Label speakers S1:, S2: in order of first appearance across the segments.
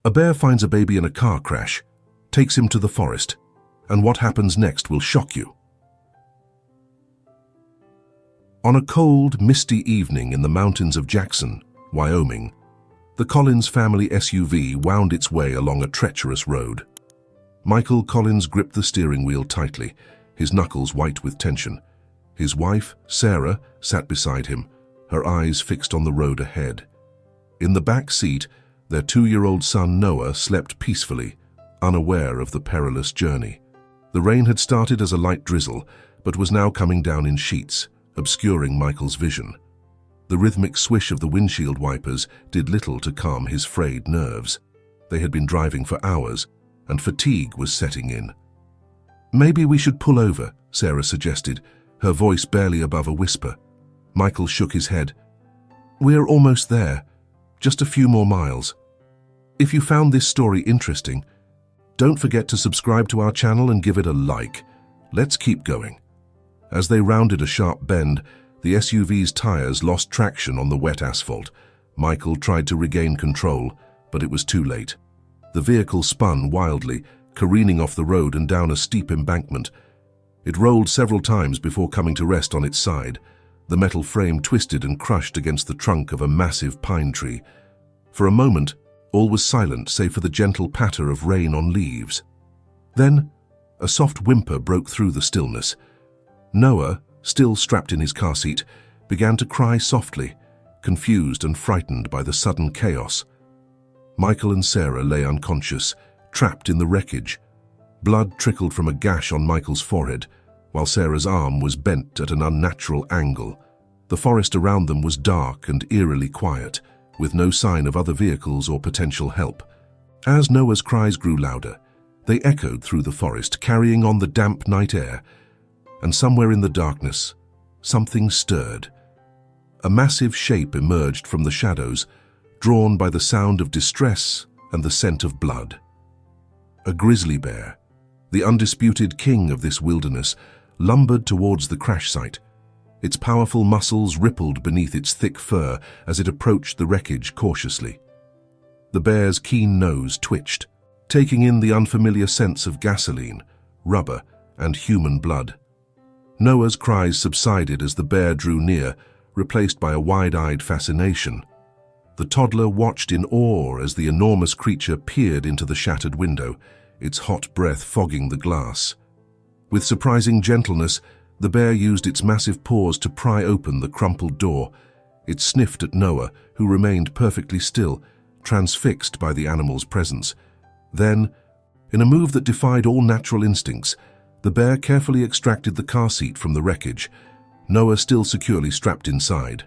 S1: A bear finds a baby in a car crash, takes him to the forest, and what happens next will shock you. On a cold, misty evening in the mountains of Jackson, Wyoming, the Collins family SUV wound its way along a treacherous road. Michael Collins gripped the steering wheel tightly, his knuckles white with tension. His wife, Sarah, sat beside him, her eyes fixed on the road ahead. In the back seat, their 2-year-old son Noah slept peacefully, unaware of the perilous journey. The rain had started as a light drizzle, but was now coming down in sheets, obscuring Michael's vision. The rhythmic swish of the windshield wipers did little to calm his frayed nerves. They had been driving for hours, and fatigue was setting in. "Maybe we should pull over," Sarah suggested, her voice barely above a whisper. Michael shook his head. "We're almost there. Just a few more miles." If you found this story interesting, don't forget to subscribe to our channel and give it a like. Let's keep going. As they rounded a sharp bend, the SUV's tires lost traction on the wet asphalt. Michael tried to regain control, but it was too late. The vehicle spun wildly, careening off the road and down a steep embankment. It rolled several times before coming to rest on its side. The metal frame twisted and crushed against the trunk of a massive pine tree. For a moment, all was silent save for the gentle patter of rain on leaves. Then, a soft whimper broke through the stillness. Noah, still strapped in his car seat, began to cry softly, confused and frightened by the sudden chaos. Michael and Sarah lay unconscious, trapped in the wreckage. Blood trickled from a gash on Michael's forehead, while Sarah's arm was bent at an unnatural angle. The forest around them was dark and eerily quiet, with no sign of other vehicles or potential help. As Noah's cries grew louder, they echoed through the forest, carrying on the damp night air, and somewhere in the darkness, something stirred. A massive shape emerged from the shadows, drawn by the sound of distress and the scent of blood. A grizzly bear, the undisputed king of this wilderness, lumbered towards the crash site. Its powerful muscles rippled beneath its thick fur as it approached the wreckage cautiously. The bear's keen nose twitched, taking in the unfamiliar scents of gasoline, rubber, and human blood. Noah's cries subsided as the bear drew near, replaced by a wide-eyed fascination. The toddler watched in awe as the enormous creature peered into the shattered window, its hot breath fogging the glass. With surprising gentleness, the bear used its massive paws to pry open the crumpled door. It sniffed at Noah, who remained perfectly still, transfixed by the animal's presence. Then, in a move that defied all natural instincts, the bear carefully extracted the car seat from the wreckage, Noah still securely strapped inside.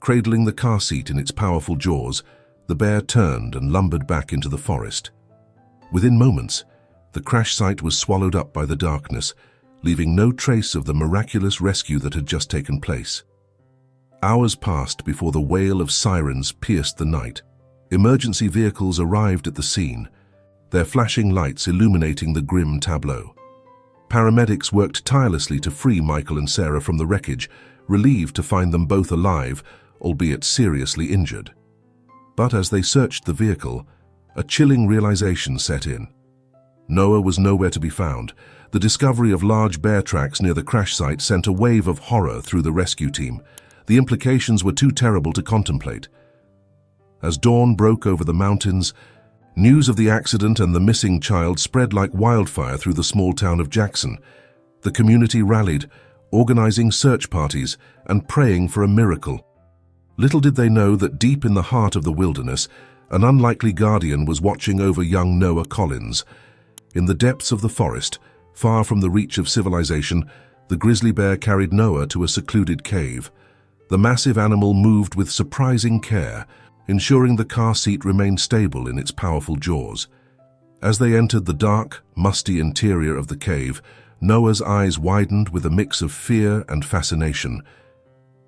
S1: Cradling the car seat in its powerful jaws, the bear turned and lumbered back into the forest. Within moments, the crash site was swallowed up by the darkness, leaving no trace of the miraculous rescue that had just taken place. Hours passed before the wail of sirens pierced the night. Emergency vehicles arrived at the scene, their flashing lights illuminating the grim tableau. Paramedics worked tirelessly to free Michael and Sarah from the wreckage, relieved to find them both alive, albeit seriously injured. But as they searched the vehicle, a chilling realization set in. Noah was nowhere to be found. The discovery of large bear tracks near the crash site sent a wave of horror through the rescue team. The implications were too terrible to contemplate. As dawn broke over the mountains, news of the accident and the missing child spread like wildfire through the small town of Jackson. The community rallied, organizing search parties and praying for a miracle. Little did they know that deep in the heart of the wilderness, an unlikely guardian was watching over young Noah Collins. In the depths of the forest, far from the reach of civilization, the grizzly bear carried Noah to a secluded cave. The massive animal moved with surprising care, ensuring the car seat remained stable in its powerful jaws. As they entered the dark, musty interior of the cave, Noah's eyes widened with a mix of fear and fascination.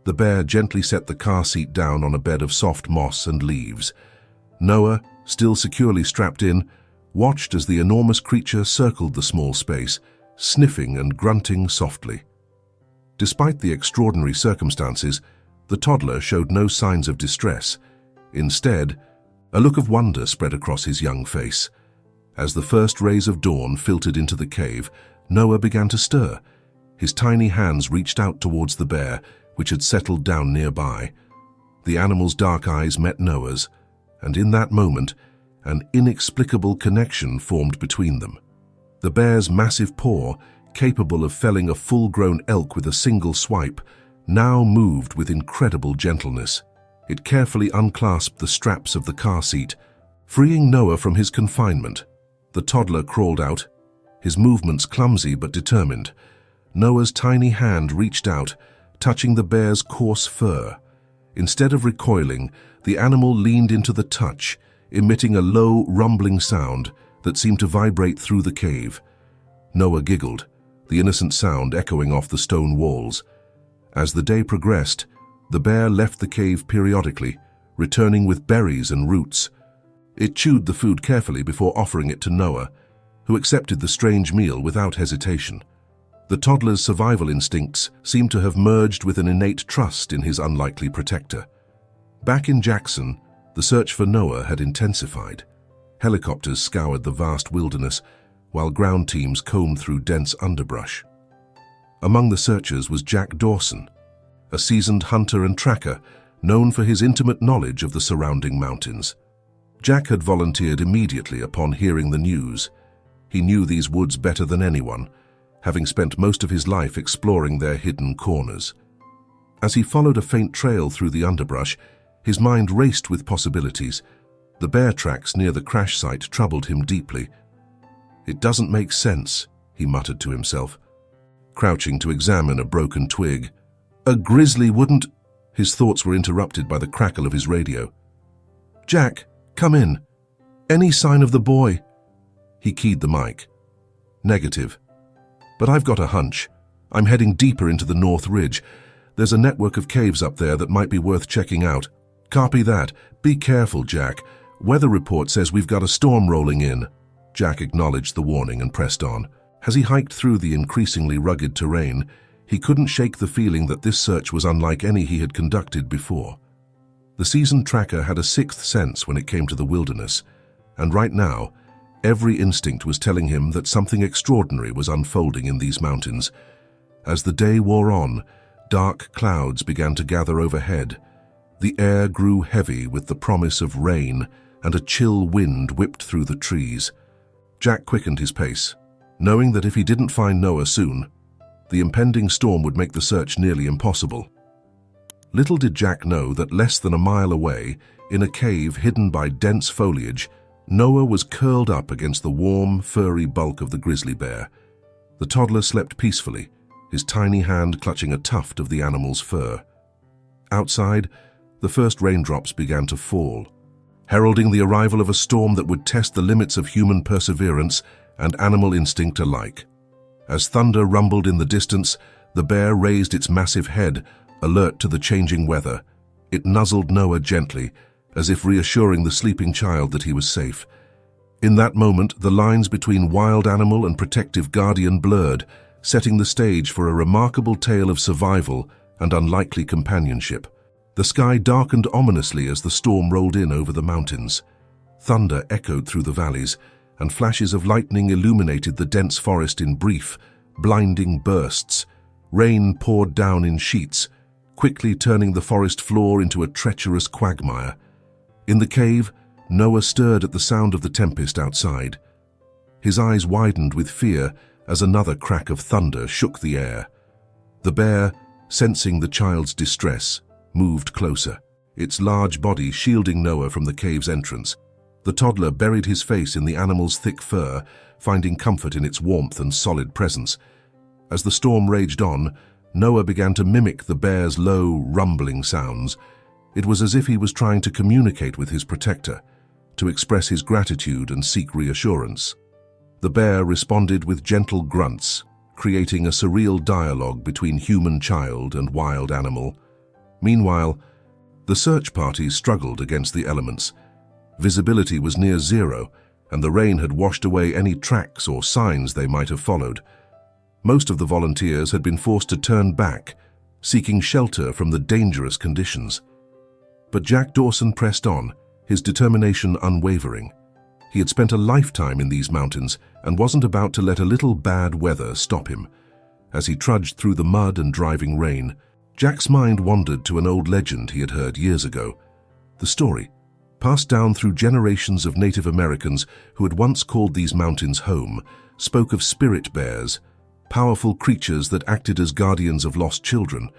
S1: The bear gently set the car seat down on a bed of soft moss and leaves. Noah, still securely strapped in, watched as the enormous creature circled the small space, sniffing and grunting softly. Despite the extraordinary circumstances, the toddler showed no signs of distress. Instead, A look of wonder spread across his young face. As the first rays of dawn filtered into the cave, Noah began to stir. His tiny hands reached out towards the bear, which had settled down nearby. The animal's dark eyes met Noah's, and in that moment, an inexplicable connection formed between them. The bear's massive paw, capable of felling a full-grown elk with a single swipe, now moved with incredible gentleness. It carefully unclasped the straps of the car seat, freeing Noah from his confinement. The toddler crawled out, his movements clumsy but determined. Noah's tiny hand reached out, touching the bear's coarse fur. Instead of recoiling, the animal leaned into the touch, emitting a low, rumbling sound that seemed to vibrate through the cave. Noah giggled, the innocent sound echoing off the stone walls. As the day progressed, the bear left the cave periodically, returning with berries and roots. It chewed the food carefully before offering it to Noah, who accepted the strange meal without hesitation. The toddler's survival instincts seemed to have merged with an innate trust in his unlikely protector. Back in Jackson, the search for Noah had intensified. Helicopters scoured the vast wilderness, while ground teams combed through dense underbrush. Among the searchers was Jack Dawson, a seasoned hunter and tracker known for his intimate knowledge of the surrounding mountains. Jack had volunteered immediately upon hearing the news. He knew these woods better than anyone, having spent most of his life exploring their hidden corners. As he followed a faint trail through the underbrush, his mind raced with possibilities. The bear tracks near the crash site troubled him deeply. "It doesn't make sense," he muttered to himself, crouching to examine a broken twig. "A grizzly wouldn't—" His thoughts were interrupted by the crackle of his radio. "Jack, come in. Any sign of the boy?" He keyed the mic. "Negative. But I've got a hunch. I'm heading deeper into the North Ridge. There's a network of caves up there that might be worth checking out." "Copy that. Be careful, Jack. Weather report says we've got a storm rolling in." Jack acknowledged the warning and pressed on. As he hiked through the increasingly rugged terrain, he couldn't shake the feeling that this search was unlike any he had conducted before. The seasoned tracker had a sixth sense when it came to the wilderness, and right now, every instinct was telling him that something extraordinary was unfolding in these mountains. As the day wore on, dark clouds began to gather overhead. The air grew heavy with the promise of rain, and a chill wind whipped through the trees. Jack quickened his pace, knowing that if he didn't find Noah soon, the impending storm would make the search nearly impossible. Little did Jack know that less than a mile away, in a cave hidden by dense foliage, Noah was curled up against the warm, furry bulk of the grizzly bear. The toddler slept peacefully, his tiny hand clutching a tuft of the animal's fur. Outside, the first raindrops began to fall, heralding the arrival of a storm that would test the limits of human perseverance and animal instinct alike. As thunder rumbled in the distance, the bear raised its massive head, alert to the changing weather. It nuzzled Noah gently, as if reassuring the sleeping child that he was safe. In that moment, the lines between wild animal and protective guardian blurred, setting the stage for a remarkable tale of survival and unlikely companionship. The sky darkened ominously as the storm rolled in over the mountains. Thunder echoed through the valleys, and flashes of lightning illuminated the dense forest in brief, blinding bursts. Rain poured down in sheets, quickly turning the forest floor into a treacherous quagmire. In the cave, Noah stirred at the sound of the tempest outside. His eyes widened with fear as another crack of thunder shook the air. The bear, sensing the child's distress, moved closer, its large body shielding Noah from the cave's entrance. The toddler buried his face in the animal's thick fur, finding comfort in its warmth and solid presence. As the storm raged on, Noah began to mimic the bear's low, rumbling sounds. It was as if he was trying to communicate with his protector, to express his gratitude and seek reassurance. The bear responded with gentle grunts, creating a surreal dialogue between human child and wild animal. Meanwhile, the search parties struggled against the elements. Visibility was near zero, and the rain had washed away any tracks or signs they might have followed. Most of the volunteers had been forced to turn back, seeking shelter from the dangerous conditions. But Jack Dawson pressed on, his determination unwavering. He had spent a lifetime in these mountains and wasn't about to let a little bad weather stop him. As he trudged through the mud and driving rain, Jack's mind wandered to an old legend he had heard years ago. The story, passed down through generations of Native Americans who had once called these mountains home, spoke of spirit bears, powerful creatures that acted as guardians of lost children.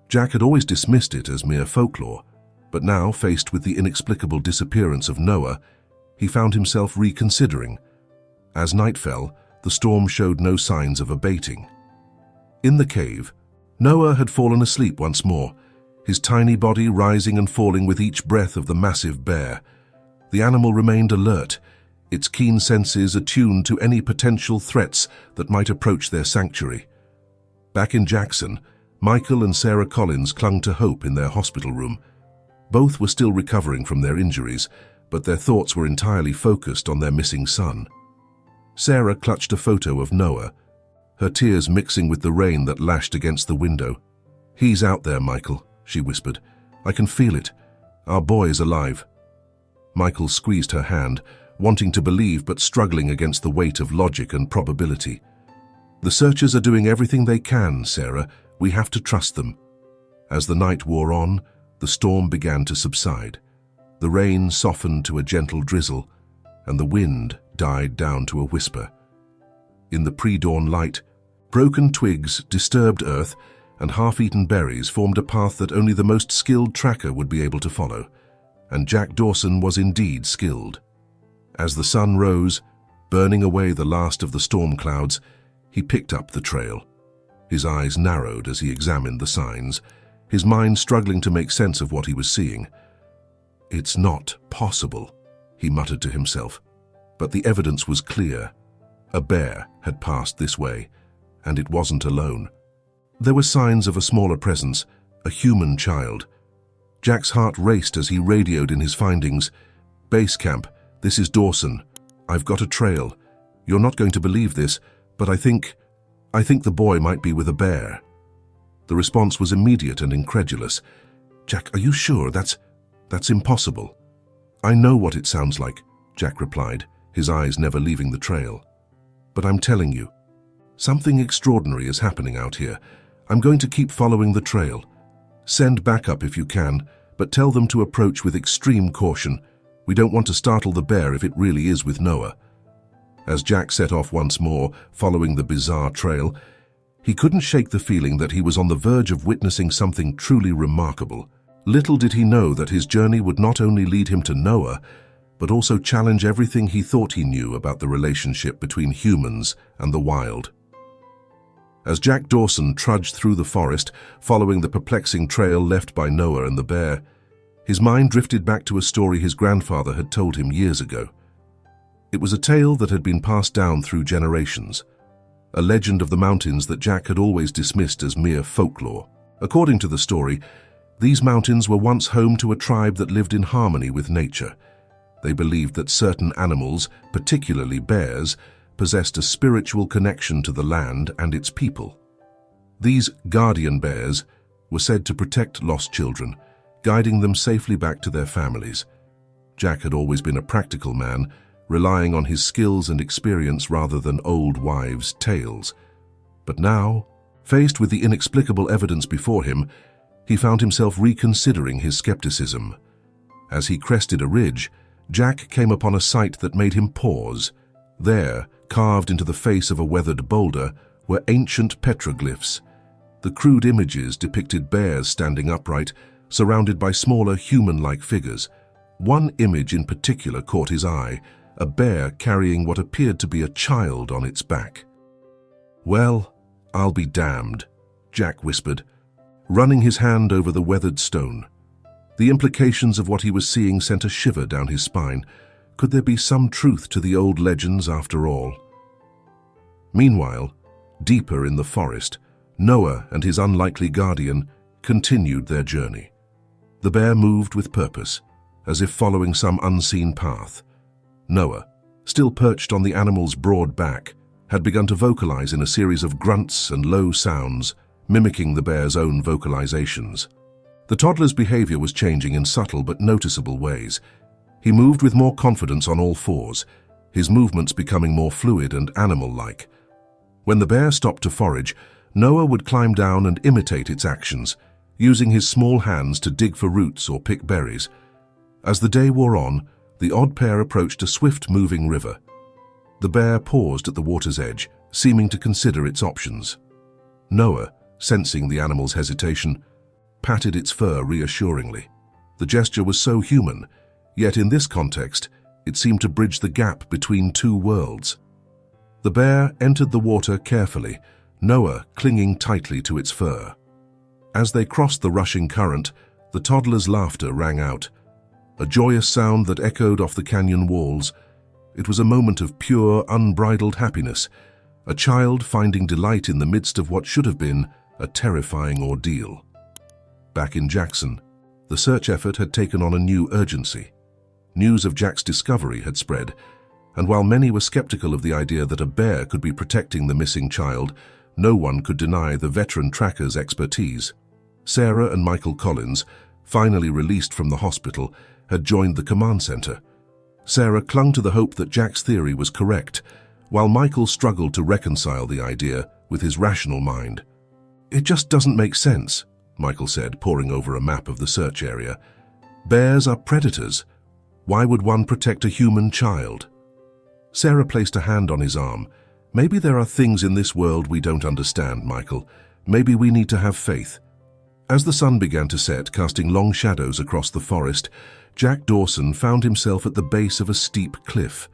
S1: Jack had always dismissed it as mere folklore, but now, faced with the inexplicable disappearance of Noah, he found himself reconsidering. As night fell, the storm showed no signs of abating. In the cave, Noah had fallen asleep once more, his tiny body rising and falling with each breath of the massive bear. The animal remained alert, its keen senses attuned to any potential threats that might approach their sanctuary. Back in Jackson, Michael and Sarah Collins clung to hope in their hospital room. Both were still recovering from their injuries, but their thoughts were entirely focused on their missing son. Sarah clutched a photo of Noah, her tears mixing with the rain that lashed against the window. "He's out there, Michael," she whispered. "I can feel it. Our boy is alive." Michael squeezed her hand, wanting to believe but struggling against the weight of logic and probability. "The searchers are doing everything they can, Sarah. We have to trust them." As the night wore on, the storm began to subside. The rain softened to a gentle drizzle, and the wind died down to a whisper. In the pre-dawn light, broken twigs, disturbed earth, and half-eaten berries formed a path that only the most skilled tracker would be able to follow, and Jack Dawson was indeed skilled. As the sun rose, burning away the last of the storm clouds, he picked up the trail. His eyes narrowed as he examined the signs, his mind struggling to make sense of what he was seeing. "It's not possible," he muttered to himself, but the evidence was clear. A bear had passed this way, and it wasn't alone. There were signs of a smaller presence, a human child. Jack's heart raced as he radioed in his findings. "Base camp, this is Dawson. I've got a trail. You're not going to believe this, but I think the boy might be with a bear." The response was immediate and incredulous. "Jack, are you sure? That's impossible." "I know what it sounds like," Jack replied, his eyes never leaving the trail. "But I'm telling you, something extraordinary is happening out here. I'm going to keep following the trail. Send backup if you can, but tell them to approach with extreme caution. We don't want to startle the bear if it really is with Noah." As Jack set off once more, following the bizarre trail, he couldn't shake the feeling that he was on the verge of witnessing something truly remarkable. Little did he know that his journey would not only lead him to Noah, but also challenge everything he thought he knew about the relationship between humans and the wild. As Jack Dawson trudged through the forest, following the perplexing trail left by Noah and the bear, his mind drifted back to a story his grandfather had told him years ago. It was a tale that had been passed down through generations, a legend of the mountains that Jack had always dismissed as mere folklore. According to the story, these mountains were once home to a tribe that lived in harmony with nature. They believed that certain animals, particularly bears, possessed a spiritual connection to the land and its people. These guardian bears were said to protect lost children, guiding them safely back to their families. Jack had always been a practical man, relying on his skills and experience rather than old wives' tales. But now, faced with the inexplicable evidence before him, he found himself reconsidering his skepticism. As he crested a ridge, Jack came upon a sight that made him pause. There, carved into the face of a weathered boulder, were ancient petroglyphs. The crude images depicted bears standing upright, surrounded by smaller human-like figures. One image in particular caught his eye, a bear carrying what appeared to be a child on its back. "Well, I'll be damned," Jack whispered, running his hand over the weathered stone. The implications of what he was seeing sent a shiver down his spine. Could there be some truth to the old legends after all? Meanwhile, deeper in the forest, Noah and his unlikely guardian continued their journey. The bear moved with purpose, as if following some unseen path. Noah, still perched on the animal's broad back, had begun to vocalize in a series of grunts and low sounds, mimicking the bear's own vocalizations. The toddler's behavior was changing in subtle but noticeable ways. He moved with more confidence on all fours, his movements becoming more fluid and animal-like. When the bear stopped to forage, Noah would climb down and imitate its actions, using his small hands to dig for roots or pick berries. As the day wore on, the odd pair approached a swift-moving river. The bear paused at the water's edge, seeming to consider its options. Noah, sensing the animal's hesitation, patted its fur reassuringly. The gesture was so human, yet in this context, it seemed to bridge the gap between two worlds. The bear entered the water carefully, Noah clinging tightly to its fur. As they crossed the rushing current, the toddler's laughter rang out, a joyous sound that echoed off the canyon walls. It was a moment of pure, unbridled happiness, a child finding delight in the midst of what should have been a terrifying ordeal. Back in Jackson, the search effort had taken on a new urgency. News of Jack's discovery had spread, and while many were skeptical of the idea that a bear could be protecting the missing child, no one could deny the veteran tracker's expertise. Sarah and Michael Collins, finally released from the hospital, had joined the command center. Sarah clung to the hope that Jack's theory was correct, while Michael struggled to reconcile the idea with his rational mind. "It just doesn't make sense," Michael said, poring over a map of the search area. "Bears are predators. Why would one protect a human child?" Sarah placed a hand on his arm. "Maybe there are things in this world we don't understand, Michael. Maybe we need to have faith." As the sun began to set, casting long shadows across the forest, Jack Dawson found himself at the base of a steep cliff.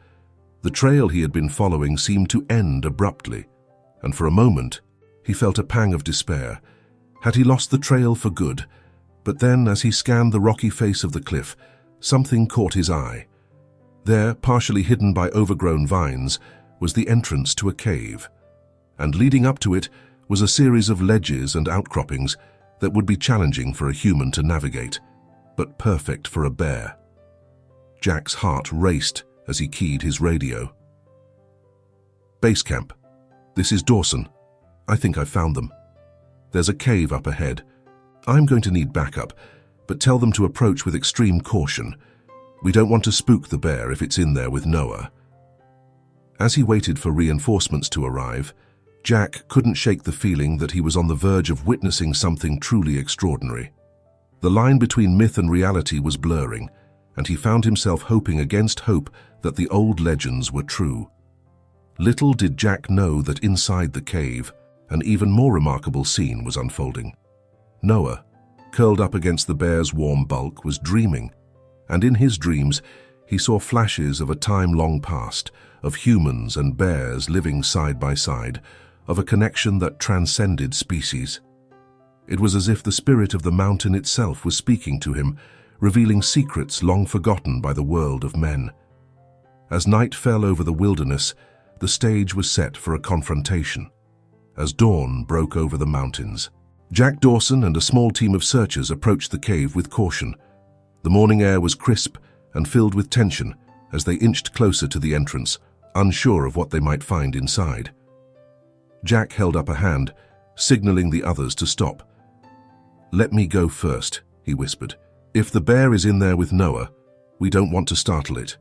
S1: The trail he had been following seemed to end abruptly, and for a moment, he felt a pang of despair. Had he lost the trail for good? But then, as he scanned the rocky face of the cliff, something caught his eye. There, partially hidden by overgrown vines, was the entrance to a cave, and leading up to it was a series of ledges and outcroppings that would be challenging for a human to navigate, but perfect for a bear. Jack's heart raced as he keyed his radio. "Base camp. This is Dawson. I think I've found them. There's a cave up ahead. I'm going to need backup, but tell them to approach with extreme caution. We don't want to spook the bear if it's in there with Noah." As he waited for reinforcements to arrive, Jack couldn't shake the feeling that he was on the verge of witnessing something truly extraordinary. The line between myth and reality was blurring, and he found himself hoping against hope that the old legends were true. Little did Jack know that inside the cave, an even more remarkable scene was unfolding. Noah, curled up against the bear's warm bulk, was dreaming, and in his dreams he saw flashes of a time long past, of humans and bears living side by side, of a connection that transcended species. It was as if the spirit of the mountain itself was speaking to him, revealing secrets long forgotten by the world of men. As night fell over the wilderness, the stage was set for a confrontation. As dawn broke over the mountains, Jack Dawson and a small team of searchers approached the cave with caution. The morning air was crisp and filled with tension as they inched closer to the entrance, unsure of what they might find inside. Jack held up a hand, signaling the others to stop. "Let me go first," he whispered. "If the bear is in there with Noah, we don't want to startle it."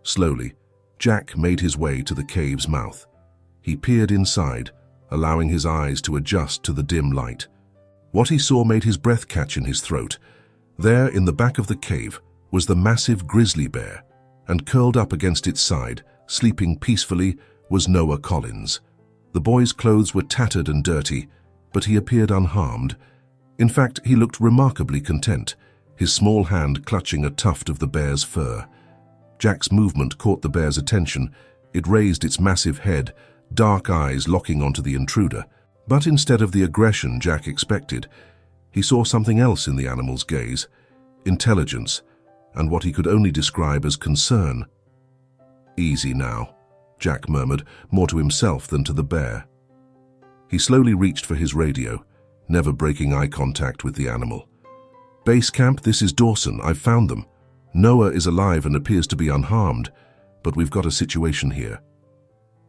S1: Slowly, Jack made his way to the cave's mouth. He peered inside, allowing his eyes to adjust to the dim light. What he saw made his breath catch in his throat. There, in the back of the cave, was the massive grizzly bear, and curled up against its side, sleeping peacefully, was Noah Collins. The boy's clothes were tattered and dirty, but he appeared unharmed. In fact, he looked remarkably content, his small hand clutching a tuft of the bear's fur. Jack's movement caught the bear's attention. It raised its massive head, dark eyes locking onto the intruder. But instead of the aggression Jack expected, he saw something else in the animal's gaze: intelligence, and what he could only describe as concern. "Easy now," Jack murmured, more to himself than to the bear. He slowly reached for his radio, never breaking eye contact with the animal. "Base camp, this is Dawson. I've found them. Noah is alive and appears to be unharmed, but we've got a situation here."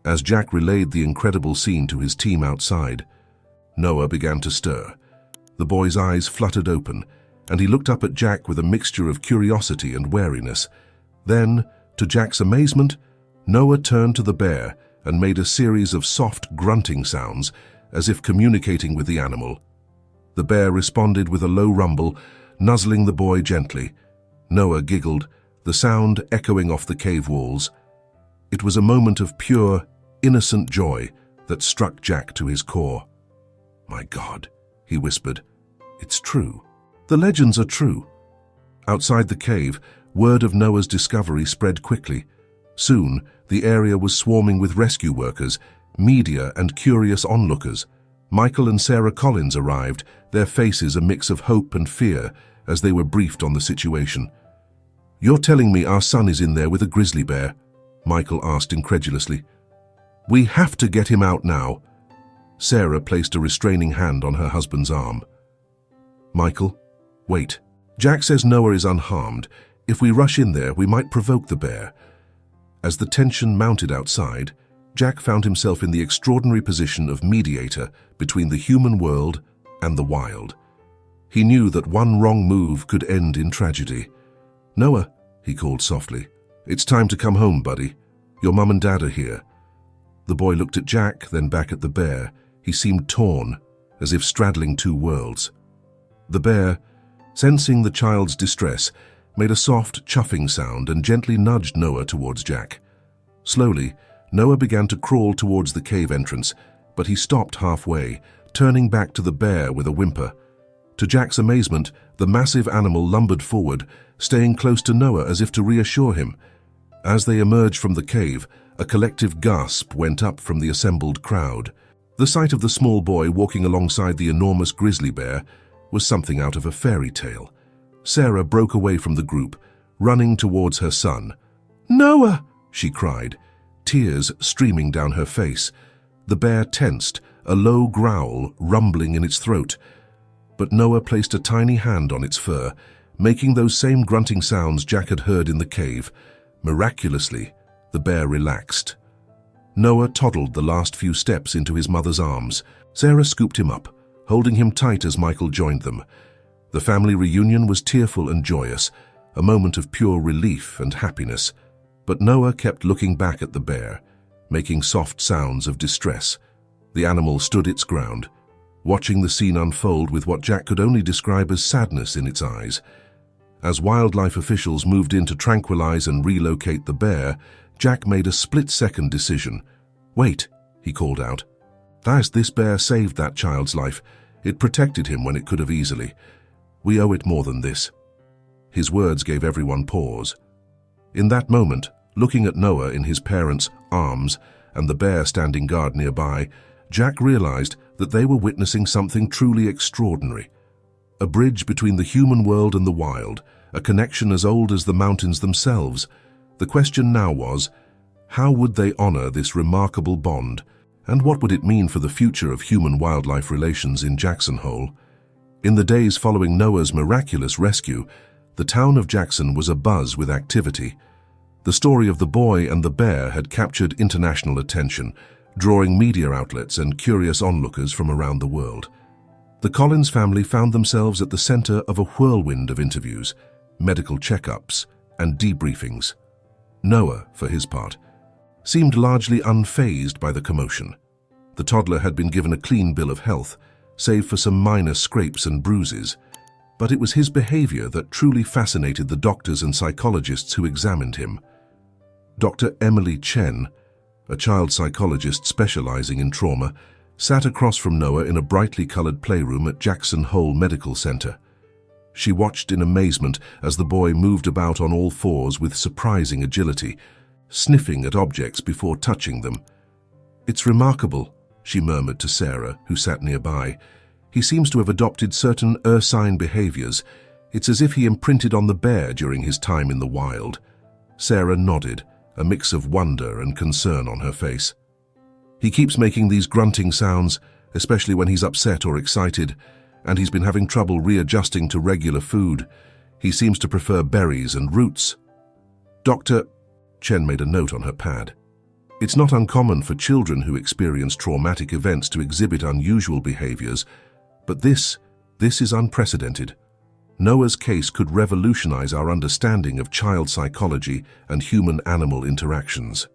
S1: As Jack relayed the incredible scene to his team outside, Noah began to stir. The boy's eyes fluttered open, and he looked up at Jack with a mixture of curiosity and wariness. Then, to Jack's amazement, Noah turned to the bear and made a series of soft grunting sounds as if communicating with the animal. The bear responded with a low rumble, nuzzling the boy gently. Noah giggled, the sound echoing off the cave walls. It was a moment of pure, innocent joy that struck Jack to his core. "My God," he whispered, "it's true. The legends are true." Outside the cave, word of Noah's discovery spread quickly. Soon, the area was swarming with rescue workers, media, and curious onlookers. Michael and Sarah Collins arrived, their faces a mix of hope and fear as they were briefed on the situation. "You're telling me our son is in there with a grizzly bear?" Michael asked incredulously. "We have to get him out now." Sarah placed a restraining hand on her husband's arm. "Michael, wait. Jack says Noah is unharmed. If we rush in there, we might provoke the bear." As the tension mounted outside, Jack found himself in the extraordinary position of mediator between the human world and the wild. He knew that one wrong move could end in tragedy. "Noah," he called softly, "it's time to come home, buddy. Your mum and dad are here." The boy looked at Jack, then back at the bear. He seemed torn, as if straddling two worlds. The bear, sensing the child's distress, made a soft, chuffing sound and gently nudged Noah towards Jack. Slowly, Noah began to crawl towards the cave entrance, but he stopped halfway, turning back to the bear with a whimper. To Jack's amazement, the massive animal lumbered forward, staying close to Noah as if to reassure him. As they emerged from the cave, a collective gasp went up from the assembled crowd. The sight of the small boy walking alongside the enormous grizzly bear was something out of a fairy tale. Sarah broke away from the group, running towards her son. "Noah!" she cried, tears streaming down her face. The bear tensed, a low growl rumbling in its throat. But Noah placed a tiny hand on its fur, making those same grunting sounds Jack had heard in the cave. Miraculously, the bear relaxed. Noah toddled the last few steps into his mother's arms. Sarah scooped him up, holding him tight as Michael joined them. The family reunion was tearful and joyous, a moment of pure relief and happiness. But Noah kept looking back at the bear, making soft sounds of distress. The animal stood its ground, watching the scene unfold with what Jack could only describe as sadness in its eyes. As wildlife officials moved in to tranquilize and relocate the bear, Jack made a split-second decision. "Wait," he called out. "This bear saved that child's life. It protected him when it could have easily. We owe it more than this." His words gave everyone pause. In that moment, looking at Noah in his parents' arms and the bear standing guard nearby, Jack realized that they were witnessing something truly extraordinary. A bridge between the human world and the wild, a connection as old as the mountains themselves. The question now was, how would they honor this remarkable bond, and what would it mean for the future of human-wildlife relations in Jackson Hole? In the days following Noah's miraculous rescue, the town of Jackson was abuzz with activity. The story of the boy and the bear had captured international attention, drawing media outlets and curious onlookers from around the world. The Collins family found themselves at the center of a whirlwind of interviews, medical checkups, and debriefings. Noah, for his part, seemed largely unfazed by the commotion. The toddler had been given a clean bill of health, save for some minor scrapes and bruises. But it was his behavior that truly fascinated the doctors and psychologists who examined him. Dr. Emily Chen, a child psychologist specializing in trauma, sat across from Noah in a brightly colored playroom at Jackson Hole Medical Center. She watched in amazement as the boy moved about on all fours with surprising agility, sniffing at objects before touching them. "It's remarkable," she murmured to Sarah, who sat nearby. "He seems to have adopted certain ursine behaviors. It's as if he imprinted on the bear during his time in the wild." Sarah nodded, a mix of wonder and concern on her face. "He keeps making these grunting sounds, especially when he's upset or excited, and he's been having trouble readjusting to regular food. He seems to prefer berries and roots." Dr. Chen made a note on her pad. "It's not uncommon for children who experience traumatic events to exhibit unusual behaviors, but this is unprecedented." Noah's case could revolutionize our understanding of child psychology and human-animal interactions.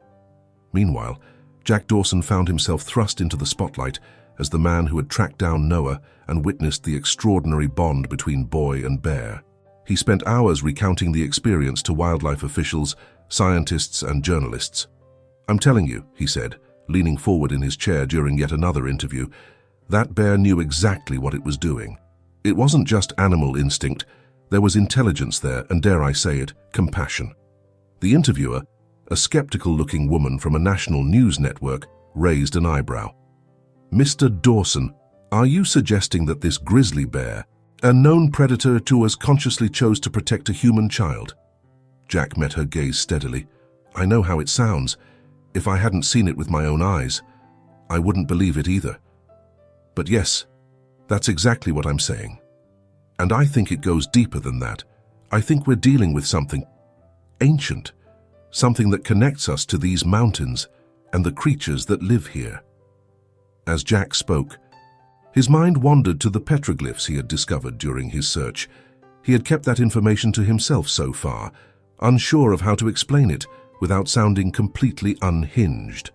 S1: Meanwhile, Jack Dawson found himself thrust into the spotlight as the man who had tracked down Noah and witnessed the extraordinary bond between boy and bear. He spent hours recounting the experience to wildlife officials, scientists, and journalists. "I'm telling you," he said, leaning forward in his chair during yet another interview, "that bear knew exactly what it was doing. It wasn't just animal instinct, there was intelligence there, and dare I say it, compassion." The interviewer, a skeptical-looking woman from a national news network, raised an eyebrow. "Mr. Dawson, are you suggesting that this grizzly bear, a known predator to us, consciously chose to protect a human child?" Jack met her gaze steadily. "I know how it sounds. If I hadn't seen it with my own eyes, I wouldn't believe it either. But yes, that's exactly what I'm saying. And I think it goes deeper than that. I think we're dealing with something ancient, something that connects us to these mountains and the creatures that live here." As Jack spoke, his mind wandered to the petroglyphs he had discovered during his search. He had kept that information to himself so far, unsure of how to explain it without sounding completely unhinged.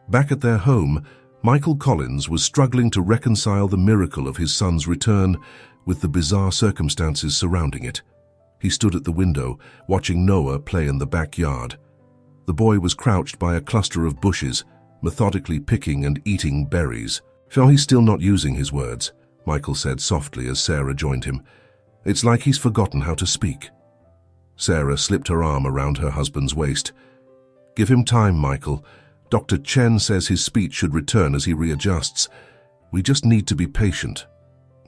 S1: Back at their home, Michael Collins was struggling to reconcile the miracle of his son's return with the bizarre circumstances surrounding it. He stood at the window, watching Noah play in the backyard. The boy was crouched by a cluster of bushes, methodically picking and eating berries. "So he's still not using his words," Michael said softly as Sarah joined him. "It's like he's forgotten how to speak." Sarah slipped her arm around her husband's waist. "Give him time, Michael. Dr. Chen says his speech should return as he readjusts. We just need to be patient."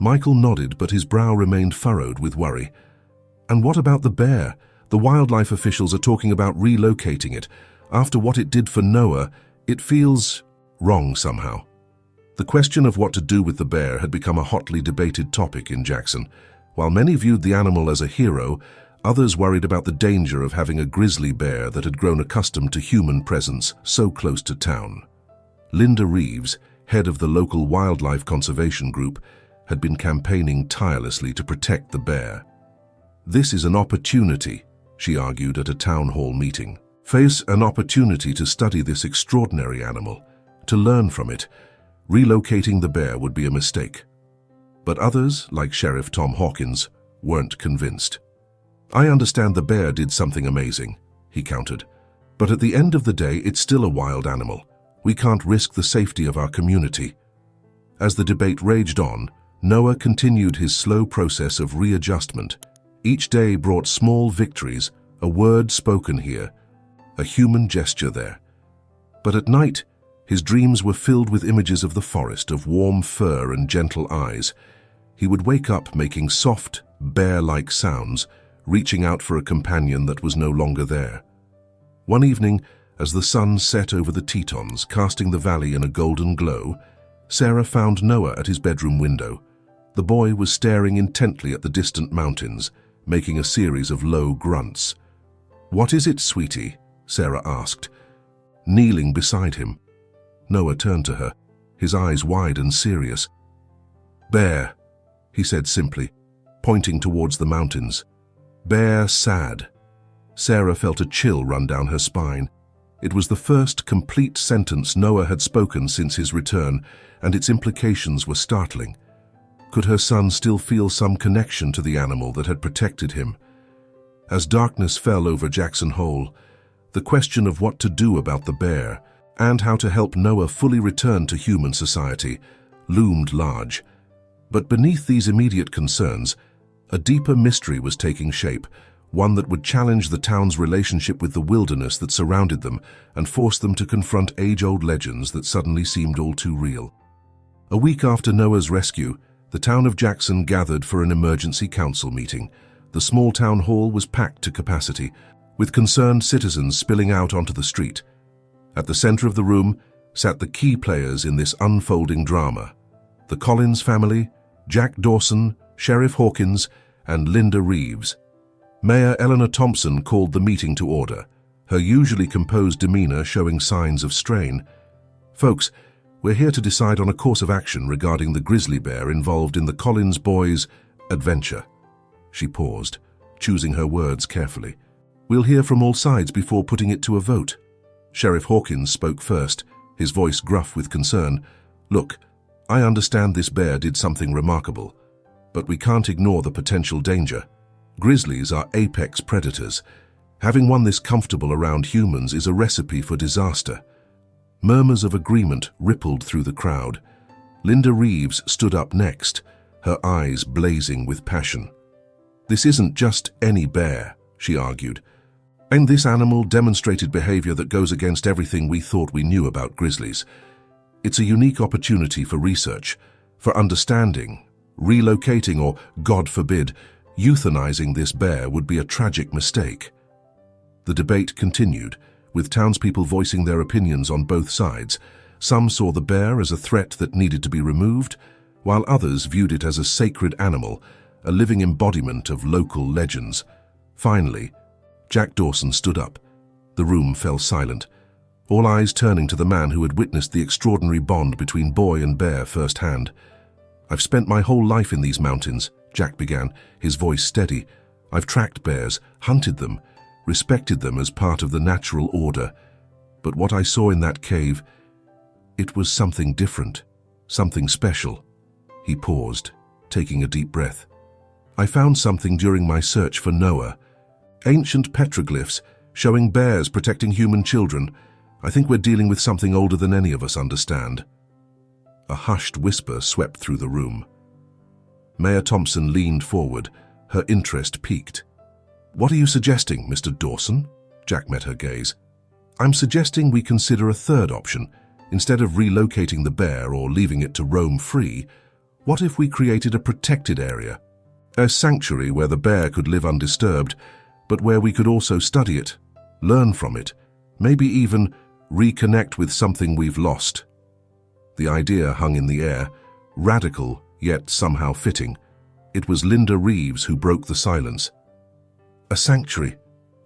S1: Michael nodded, but his brow remained furrowed with worry. "And what about the bear? The wildlife officials are talking about relocating it. After what it did for Noah, it feels wrong somehow." The question of what to do with the bear had become a hotly debated topic in Jackson. While many viewed the animal as a hero, others worried about the danger of having a grizzly bear that had grown accustomed to human presence so close to town. Linda Reeves, head of the local wildlife conservation group, had been campaigning tirelessly to protect the bear. "This is an opportunity," she argued at a town hall meeting. "Face an opportunity to study this extraordinary animal, to learn from it. Relocating the bear would be a mistake." But others, like Sheriff Tom Hawkins, weren't convinced. "I understand the bear did something amazing," he countered. "But at the end of the day, it's still a wild animal. We can't risk the safety of our community." As the debate raged on, Noah continued his slow process of readjustment. Each day brought small victories, a word spoken here, a human gesture there. But at night, his dreams were filled with images of the forest, of warm fur and gentle eyes. He would wake up making soft, bear-like sounds, reaching out for a companion that was no longer there. One evening, as the sun set over the Tetons, casting the valley in a golden glow, Sarah found Noah at his bedroom window. The boy was staring intently at the distant mountains, making a series of low grunts. "What is it, sweetie?" Sarah asked. Kneeling beside him, Noah turned to her, his eyes wide and serious. "Bear," he said simply, pointing towards the mountains. "Bear sad." Sarah felt a chill run down her spine. It was the first complete sentence Noah had spoken since his return, and its implications were startling. Could her son still feel some connection to the animal that had protected him? As darkness fell over Jackson Hole, the question of what to do about the bear and how to help Noah fully return to human society loomed large. But beneath these immediate concerns, a deeper mystery was taking shape, one that would challenge the town's relationship with the wilderness that surrounded them and force them to confront age-old legends that suddenly seemed all too real. A week after Noah's rescue, the town of Jackson gathered for an emergency council meeting. The small town hall was packed to capacity, with concerned citizens spilling out onto the street. At the center of the room sat the key players in this unfolding drama: the Collins family, Jack Dawson, Sheriff Hawkins, and Linda Reeves. Mayor Eleanor Thompson called the meeting to order, her usually composed demeanor showing signs of strain. "Folks, we're here to decide on a course of action regarding the grizzly bear involved in the Collins boys' adventure." She paused, choosing her words carefully. "We'll hear from all sides before putting it to a vote." Sheriff Hawkins spoke first, his voice gruff with concern. "Look, I understand this bear did something remarkable, but we can't ignore the potential danger. Grizzlies are apex predators. Having one this comfortable around humans is a recipe for disaster." Murmurs of agreement rippled through the crowd. Linda Reeves stood up next, her eyes blazing with passion. "This isn't just any bear," she argued. "And this animal demonstrated behavior that goes against everything we thought we knew about grizzlies. It's a unique opportunity for research, for understanding. Relocating or, God forbid, euthanizing this bear would be a tragic mistake." The debate continued, with townspeople voicing their opinions on both sides. Some saw the bear as a threat that needed to be removed, while others viewed it as a sacred animal, a living embodiment of local legends. Finally, Jack Dawson stood up. The room fell silent, all eyes turning to the man who had witnessed the extraordinary bond between boy and bear firsthand. "I've spent my whole life in these mountains," Jack began, his voice steady. "I've tracked bears, hunted them, respected them as part of the natural order. But what I saw in that cave, it was something different, something special." He paused, taking a deep breath. "I found something during my search for Noah. Ancient petroglyphs showing bears protecting human children. I think we're dealing with something older than any of us understand." A hushed whisper swept through the room. Mayor Thompson leaned forward, her interest piqued. "What are you suggesting, Mr. Dawson?" Jack met her gaze. "I'm suggesting we consider a third option. Instead of relocating the bear or leaving it to roam free, what if we created a protected area? A sanctuary where the bear could live undisturbed, but where we could also study it, learn from it, maybe even reconnect with something we've lost." The idea hung in the air, radical yet somehow fitting. It was Linda Reeves who broke the silence. "A sanctuary?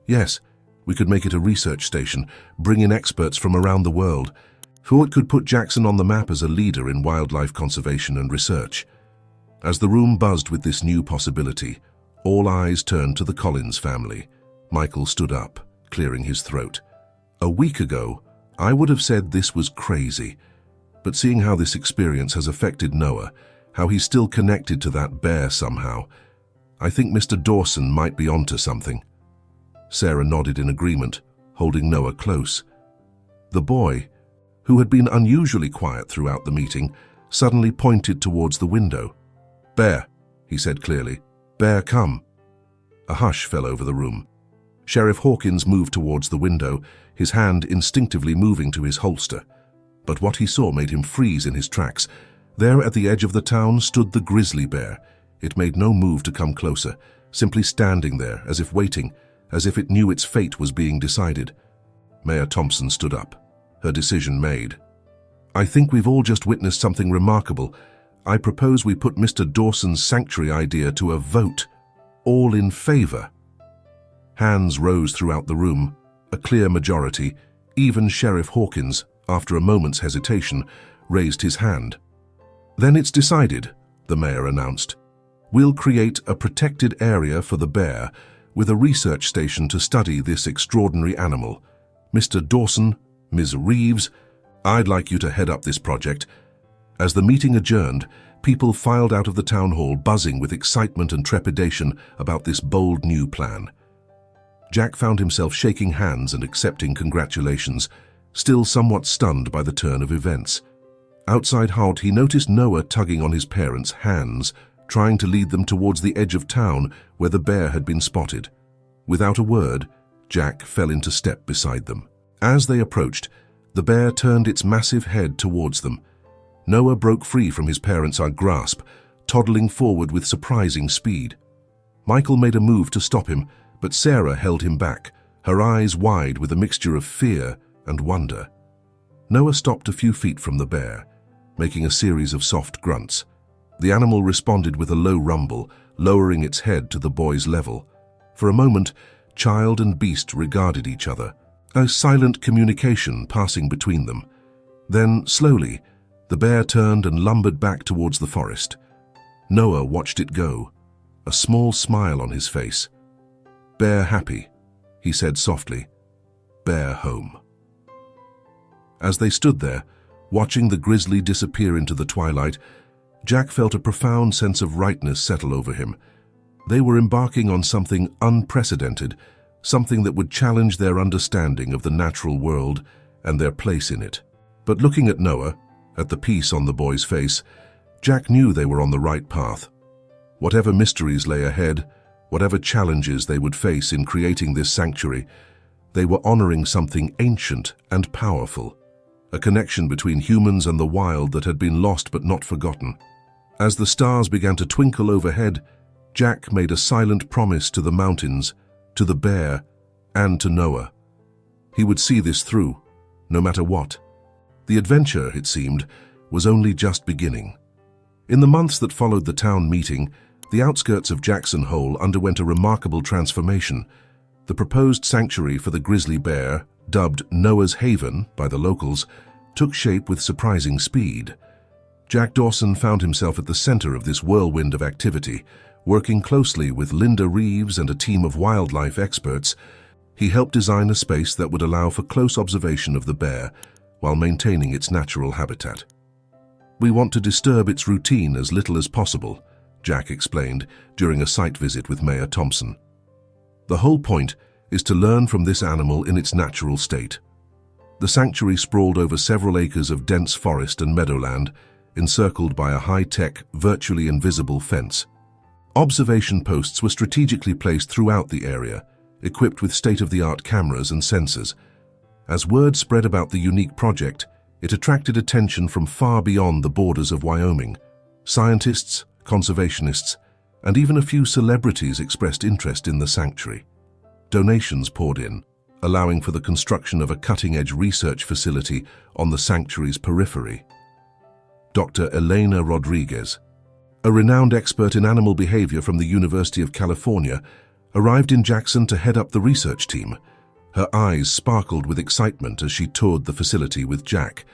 S1: Yes, we could make it a research station, bring in experts from around the world. For it could put Jackson on the map as a leader in wildlife conservation and research." As the room buzzed with this new possibility, all eyes turned to the Collins family. Michael stood up, clearing his throat. "A week ago, I would have said this was crazy. But seeing how this experience has affected Noah, how he's still connected to that bear somehow, I think Mr. Dawson might be onto something." Sarah nodded in agreement, holding Noah close. The boy, who had been unusually quiet throughout the meeting, suddenly pointed towards the window. "Bear," he said clearly. "Bear, come." A hush fell over the room. Sheriff Hawkins moved towards the window, his hand instinctively moving to his holster. But what he saw made him freeze in his tracks. There at the edge of the town stood the grizzly bear. It made no move to come closer, simply standing there as if waiting, as if it knew its fate was being decided. Mayor Thompson stood up, her decision made. "I think we've all just witnessed something remarkable. I propose we put Mr. Dawson's sanctuary idea to a vote. All in favor." Hands rose throughout the room, a clear majority. Even Sheriff Hawkins, after a moment's hesitation, raised his hand. "Then it's decided," the mayor announced. "We'll create a protected area for the bear with a research station to study this extraordinary animal. Mr. Dawson, Ms. Reeves, I'd like you to head up this project." As the meeting adjourned, people filed out of the town hall buzzing with excitement and trepidation about this bold new plan. Jack found himself shaking hands and accepting congratulations, still somewhat stunned by the turn of events. Outside Holt, he noticed Noah tugging on his parents' hands, trying to lead them towards the edge of town where the bear had been spotted. Without a word, Jack fell into step beside them. As they approached, the bear turned its massive head towards them. Noah broke free from his parents' grasp, toddling forward with surprising speed. Michael made a move to stop him, but Sarah held him back, her eyes wide with a mixture of fear and wonder. Noah stopped a few feet from the bear, making a series of soft grunts. The animal responded with a low rumble, lowering its head to the boy's level. For a moment, child and beast regarded each other, a silent communication passing between them. Then, slowly, the bear turned and lumbered back towards the forest. Noah watched it go, a small smile on his face. "Bear happy," he said softly. "Bear home." As they stood there, watching the grizzly disappear into the twilight, Jack felt a profound sense of rightness settle over him. They were embarking on something unprecedented, something that would challenge their understanding of the natural world and their place in it. But looking at Noah, at the peace on the boy's face, Jack knew they were on the right path. Whatever mysteries lay ahead, whatever challenges they would face in creating this sanctuary, they were honoring something ancient and powerful, a connection between humans and the wild that had been lost but not forgotten. As the stars began to twinkle overhead, Jack made a silent promise to the mountains, to the bear, and to Noah. He would see this through, no matter what. The adventure, it seemed, was only just beginning. In the months that followed the town meeting, the outskirts of Jackson Hole underwent a remarkable transformation. The proposed sanctuary for the grizzly bear, dubbed Noah's Haven by the locals, took shape with surprising speed. Jack Dawson found himself at the center of this whirlwind of activity. Working closely with Linda Reeves and a team of wildlife experts, he helped design a space that would allow for close observation of the bear while maintaining its natural habitat. "We want to disturb its routine as little as possible," Jack explained during a site visit with Mayor Thompson. "The whole point is to learn from this animal in its natural state." The sanctuary sprawled over several acres of dense forest and meadowland, encircled by a high-tech, virtually invisible fence. Observation posts were strategically placed throughout the area, equipped with state-of-the-art cameras and sensors. As word spread about the unique project, it attracted attention from far beyond the borders of Wyoming. Scientists, conservationists, and even a few celebrities expressed interest in the sanctuary. Donations poured in, allowing for the construction of a cutting-edge research facility on the sanctuary's periphery. Dr. Elena Rodriguez, a renowned expert in animal behavior from the University of California, arrived in Jackson to head up the research team. Her eyes sparkled with excitement as she toured the facility with Jack.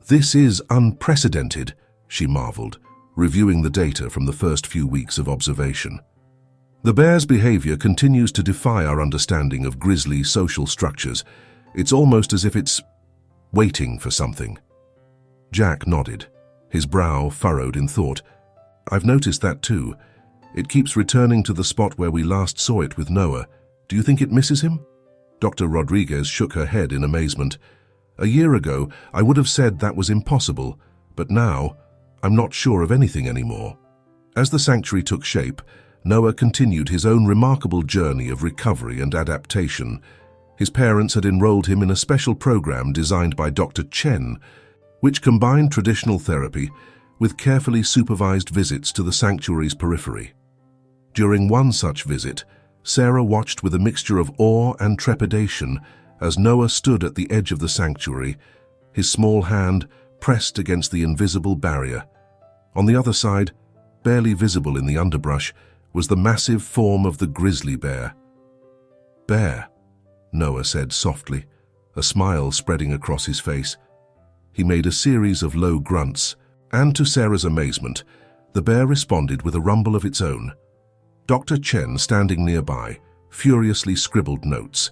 S1: "This is unprecedented," she marveled, reviewing the data from the first few weeks of observation. "The bear's behavior continues to defy our understanding of grizzly social structures. It's almost as if it's waiting for something." Jack nodded, his brow furrowed in thought. "I've noticed that too. It keeps returning to the spot where we last saw it with Noah. Do you think it misses him?" Dr. Rodriguez shook her head in amazement. "A year ago, I would have said that was impossible, but now, I'm not sure of anything anymore." As the sanctuary took shape, Noah continued his own remarkable journey of recovery and adaptation. His parents had enrolled him in a special program designed by Dr. Chen, which combined traditional therapy with carefully supervised visits to the sanctuary's periphery. During one such visit, Sarah watched with a mixture of awe and trepidation as Noah stood at the edge of the sanctuary, his small hand pressed against the invisible barrier. On the other side, barely visible in the underbrush, was the massive form of the grizzly bear. "Bear," Noah said softly, a smile spreading across his face. He made a series of low grunts, and to Sarah's amazement, the bear responded with a rumble of its own. Dr. Chen, standing nearby, furiously scribbled notes.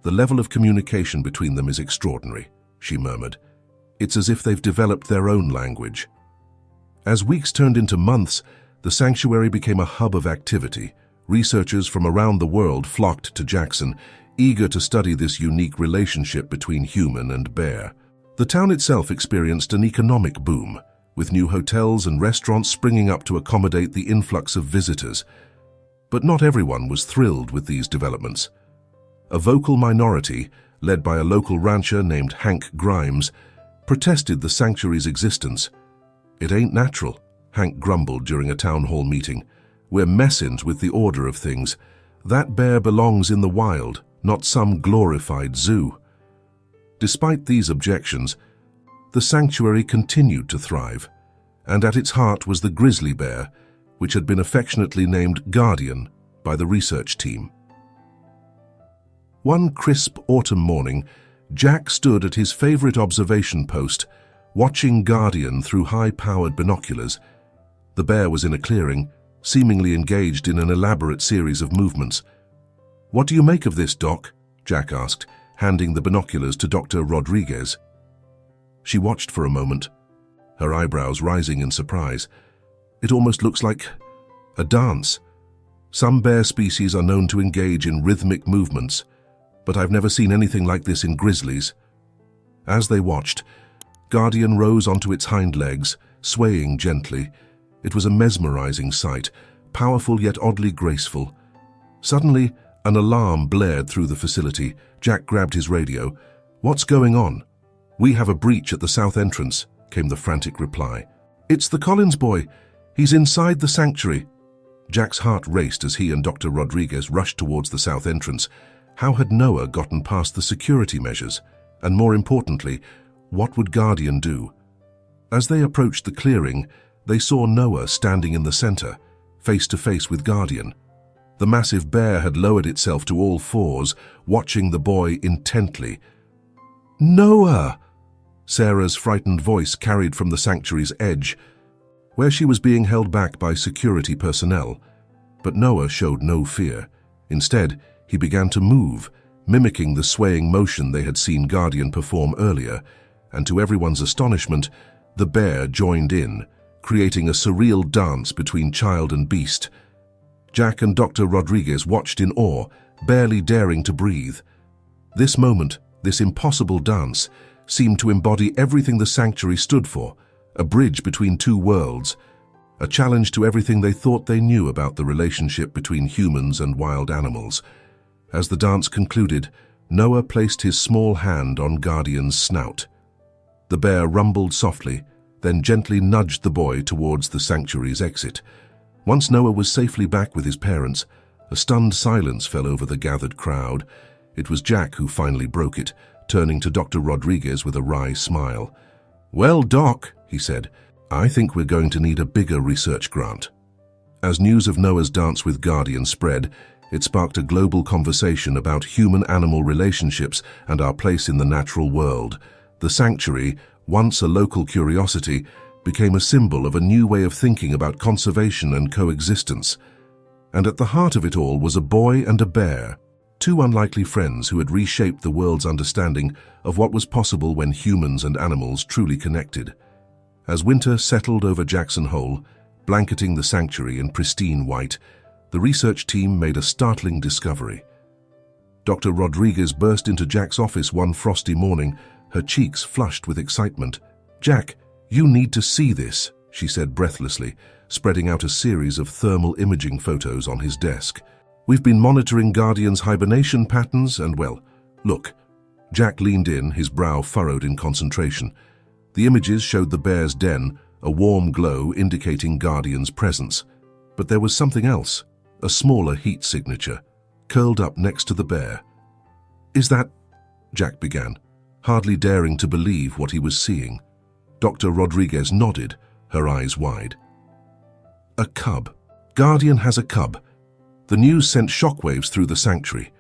S1: "The level of communication between them is extraordinary," she murmured. "It's as if they've developed their own language." As weeks turned into months, the sanctuary became a hub of activity. Researchers from around the world flocked to Jackson, eager to study this unique relationship between human and bear. The town itself experienced an economic boom, with new hotels and restaurants springing up to accommodate the influx of visitors. But not everyone was thrilled with these developments. A vocal minority, led by a local rancher named Hank Grimes, protested the sanctuary's existence. "It ain't natural," Hank grumbled during a town hall meeting. "We're messing with the order of things. That bear belongs in the wild, not some glorified zoo." Despite these objections, the sanctuary continued to thrive, and at its heart was the grizzly bear, which had been affectionately named Guardian by the research team. One crisp autumn morning, Jack stood at his favorite observation post, watching Guardian through high-powered binoculars. The bear was in a clearing, seemingly engaged in an elaborate series of movements. "What do you make of this, Doc?" Jack asked, handing the binoculars to Dr. Rodriguez. She watched for a moment, her eyebrows rising in surprise. "It almost looks like a dance. Some bear species are known to engage in rhythmic movements, but I've never seen anything like this in grizzlies." As they watched, Guardian rose onto its hind legs, swaying gently. It was a mesmerizing sight, powerful yet oddly graceful. Suddenly, an alarm blared through the facility. Jack grabbed his radio. "What's going on?" "We have a breach at the south entrance," came the frantic reply. "It's the Collins boy. He's inside the sanctuary." Jack's heart raced as he and Dr. Rodriguez rushed towards the south entrance. How had Noah gotten past the security measures? And more importantly, what would Guardian do? As they approached the clearing, they saw Noah standing in the center, face to face with Guardian. The massive bear had lowered itself to all fours, watching the boy intently. "Noah!" Sarah's frightened voice carried from the sanctuary's edge, where she was being held back by security personnel. But Noah showed no fear. Instead, he began to move, mimicking the swaying motion they had seen Guardian perform earlier, and to everyone's astonishment, the bear joined in, creating a surreal dance between child and beast. Jack and Dr. Rodriguez watched in awe, barely daring to breathe. This moment, this impossible dance, seemed to embody everything the sanctuary stood for, a bridge between two worlds, a challenge to everything they thought they knew about the relationship between humans and wild animals. As the dance concluded, Noah placed his small hand on Guardian's snout. The bear rumbled softly, then gently nudged the boy towards the sanctuary's exit. Once Noah was safely back with his parents, a stunned silence fell over the gathered crowd. It was Jack who finally broke it, turning to Dr. Rodriguez with a wry smile. "Well, Doc," he said, "I think we're going to need a bigger research grant." As news of Noah's dance with Guardian spread, it sparked a global conversation about human-animal relationships and our place in the natural world. The sanctuary, once a local curiosity, became a symbol of a new way of thinking about conservation and coexistence. And at the heart of it all was a boy and a bear, two unlikely friends who had reshaped the world's understanding of what was possible when humans and animals truly connected. As winter settled over Jackson Hole, blanketing the sanctuary in pristine white, the research team made a startling discovery. Dr. Rodriguez burst into Jack's office one frosty morning, her cheeks flushed with excitement. "Jack, you need to see this," she said breathlessly, spreading out a series of thermal imaging photos on his desk. "We've been monitoring Guardian's hibernation patterns and, well, look." Jack leaned in, his brow furrowed in concentration. The images showed the bear's den, a warm glow indicating Guardian's presence. But there was something else, a smaller heat signature, curled up next to the bear. "Is that—" Jack began, hardly daring to believe what he was seeing. Dr. Rodriguez nodded, her eyes wide. "A cub. Guardian has a cub." The news sent shockwaves through the sanctuary.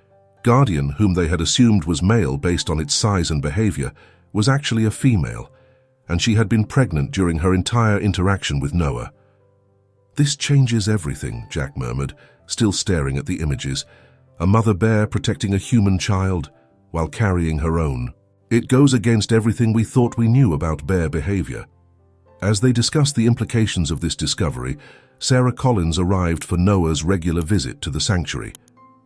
S1: Guardian, whom they had assumed was male based on its size and behavior, was actually a female, and she had been pregnant during her entire interaction with Noah. "This changes everything," Jack murmured, still staring at the images. A mother bear protecting a human child while carrying her own. It goes against everything we thought we knew about bear behavior. As they discussed the implications of this discovery, Sarah Collins arrived for Noah's regular visit to the sanctuary.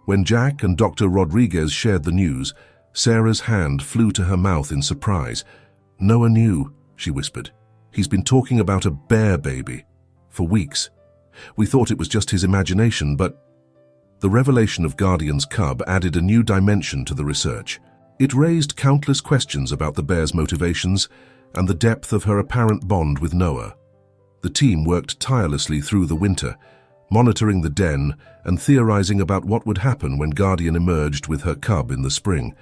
S1: When Jack and Dr. Rodriguez shared the news, Sarah's hand flew to her mouth in surprise. "Noah knew," she whispered. "He's been talking about a bear baby for weeks. We thought it was just his imagination, but—" The revelation of Guardian's cub added a new dimension to the research. It raised countless questions about the bear's motivations and the depth of her apparent bond with Noah. The team worked tirelessly through the winter, monitoring the den and theorizing about what would happen when Guardian emerged with her cub in the spring.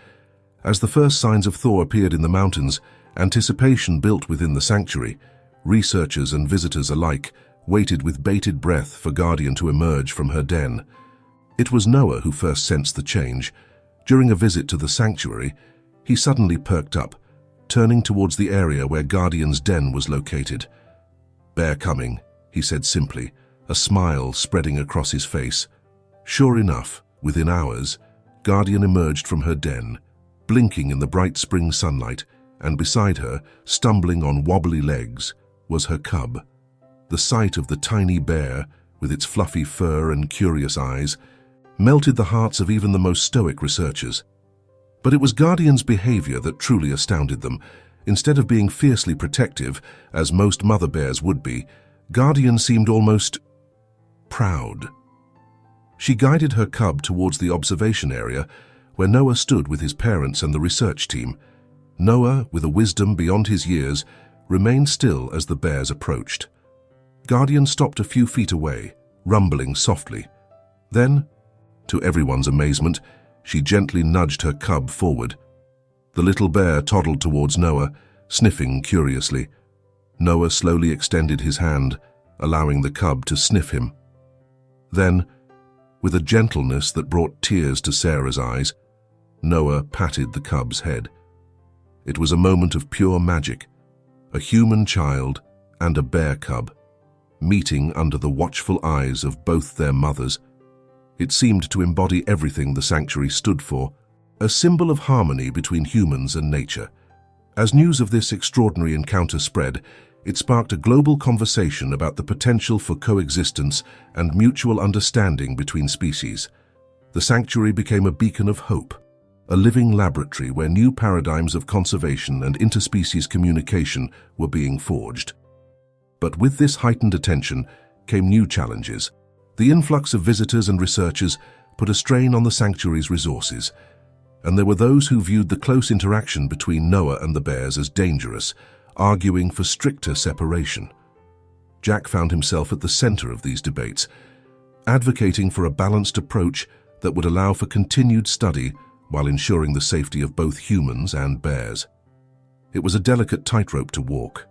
S1: As the first signs of thaw appeared in the mountains, anticipation built within the sanctuary. Researchers and visitors alike waited with bated breath for Guardian to emerge from her den. It was Noah who first sensed the change. During a visit to the sanctuary, he suddenly perked up, turning towards the area where Guardian's den was located. "Bear coming," he said simply, a smile spreading across his face. Sure enough, within hours, Guardian emerged from her den, blinking in the bright spring sunlight, and beside her, stumbling on wobbly legs, was her cub. The sight of the tiny bear, with its fluffy fur and curious eyes, melted the hearts of even the most stoic researchers. But it was Guardian's behavior that truly astounded them. Instead of being fiercely protective, as most mother bears would be, Guardian seemed almost proud. She guided her cub towards the observation area, where Noah stood with his parents and the research team. Noah, with a wisdom beyond his years, remained still as the bears approached. Guardian stopped a few feet away, rumbling softly. Then, to everyone's amazement, she gently nudged her cub forward. The little bear toddled towards Noah, sniffing curiously. Noah slowly extended his hand, allowing the cub to sniff him. Then, with a gentleness that brought tears to Sarah's eyes, Noah patted the cub's head. It was a moment of pure magic, a human child and a bear cub, meeting under the watchful eyes of both their mothers. It seemed to embody everything the sanctuary stood for, a symbol of harmony between humans and nature. As news of this extraordinary encounter spread, it sparked a global conversation about the potential for coexistence and mutual understanding between species. The sanctuary became a beacon of hope, a living laboratory where new paradigms of conservation and interspecies communication were being forged. But with this heightened attention came new challenges. The influx of visitors and researchers put a strain on the sanctuary's resources, and there were those who viewed the close interaction between Noah and the bears as dangerous, arguing for stricter separation. Jack found himself at the center of these debates, advocating for a balanced approach that would allow for continued study while ensuring the safety of both humans and bears. It was a delicate tightrope to walk,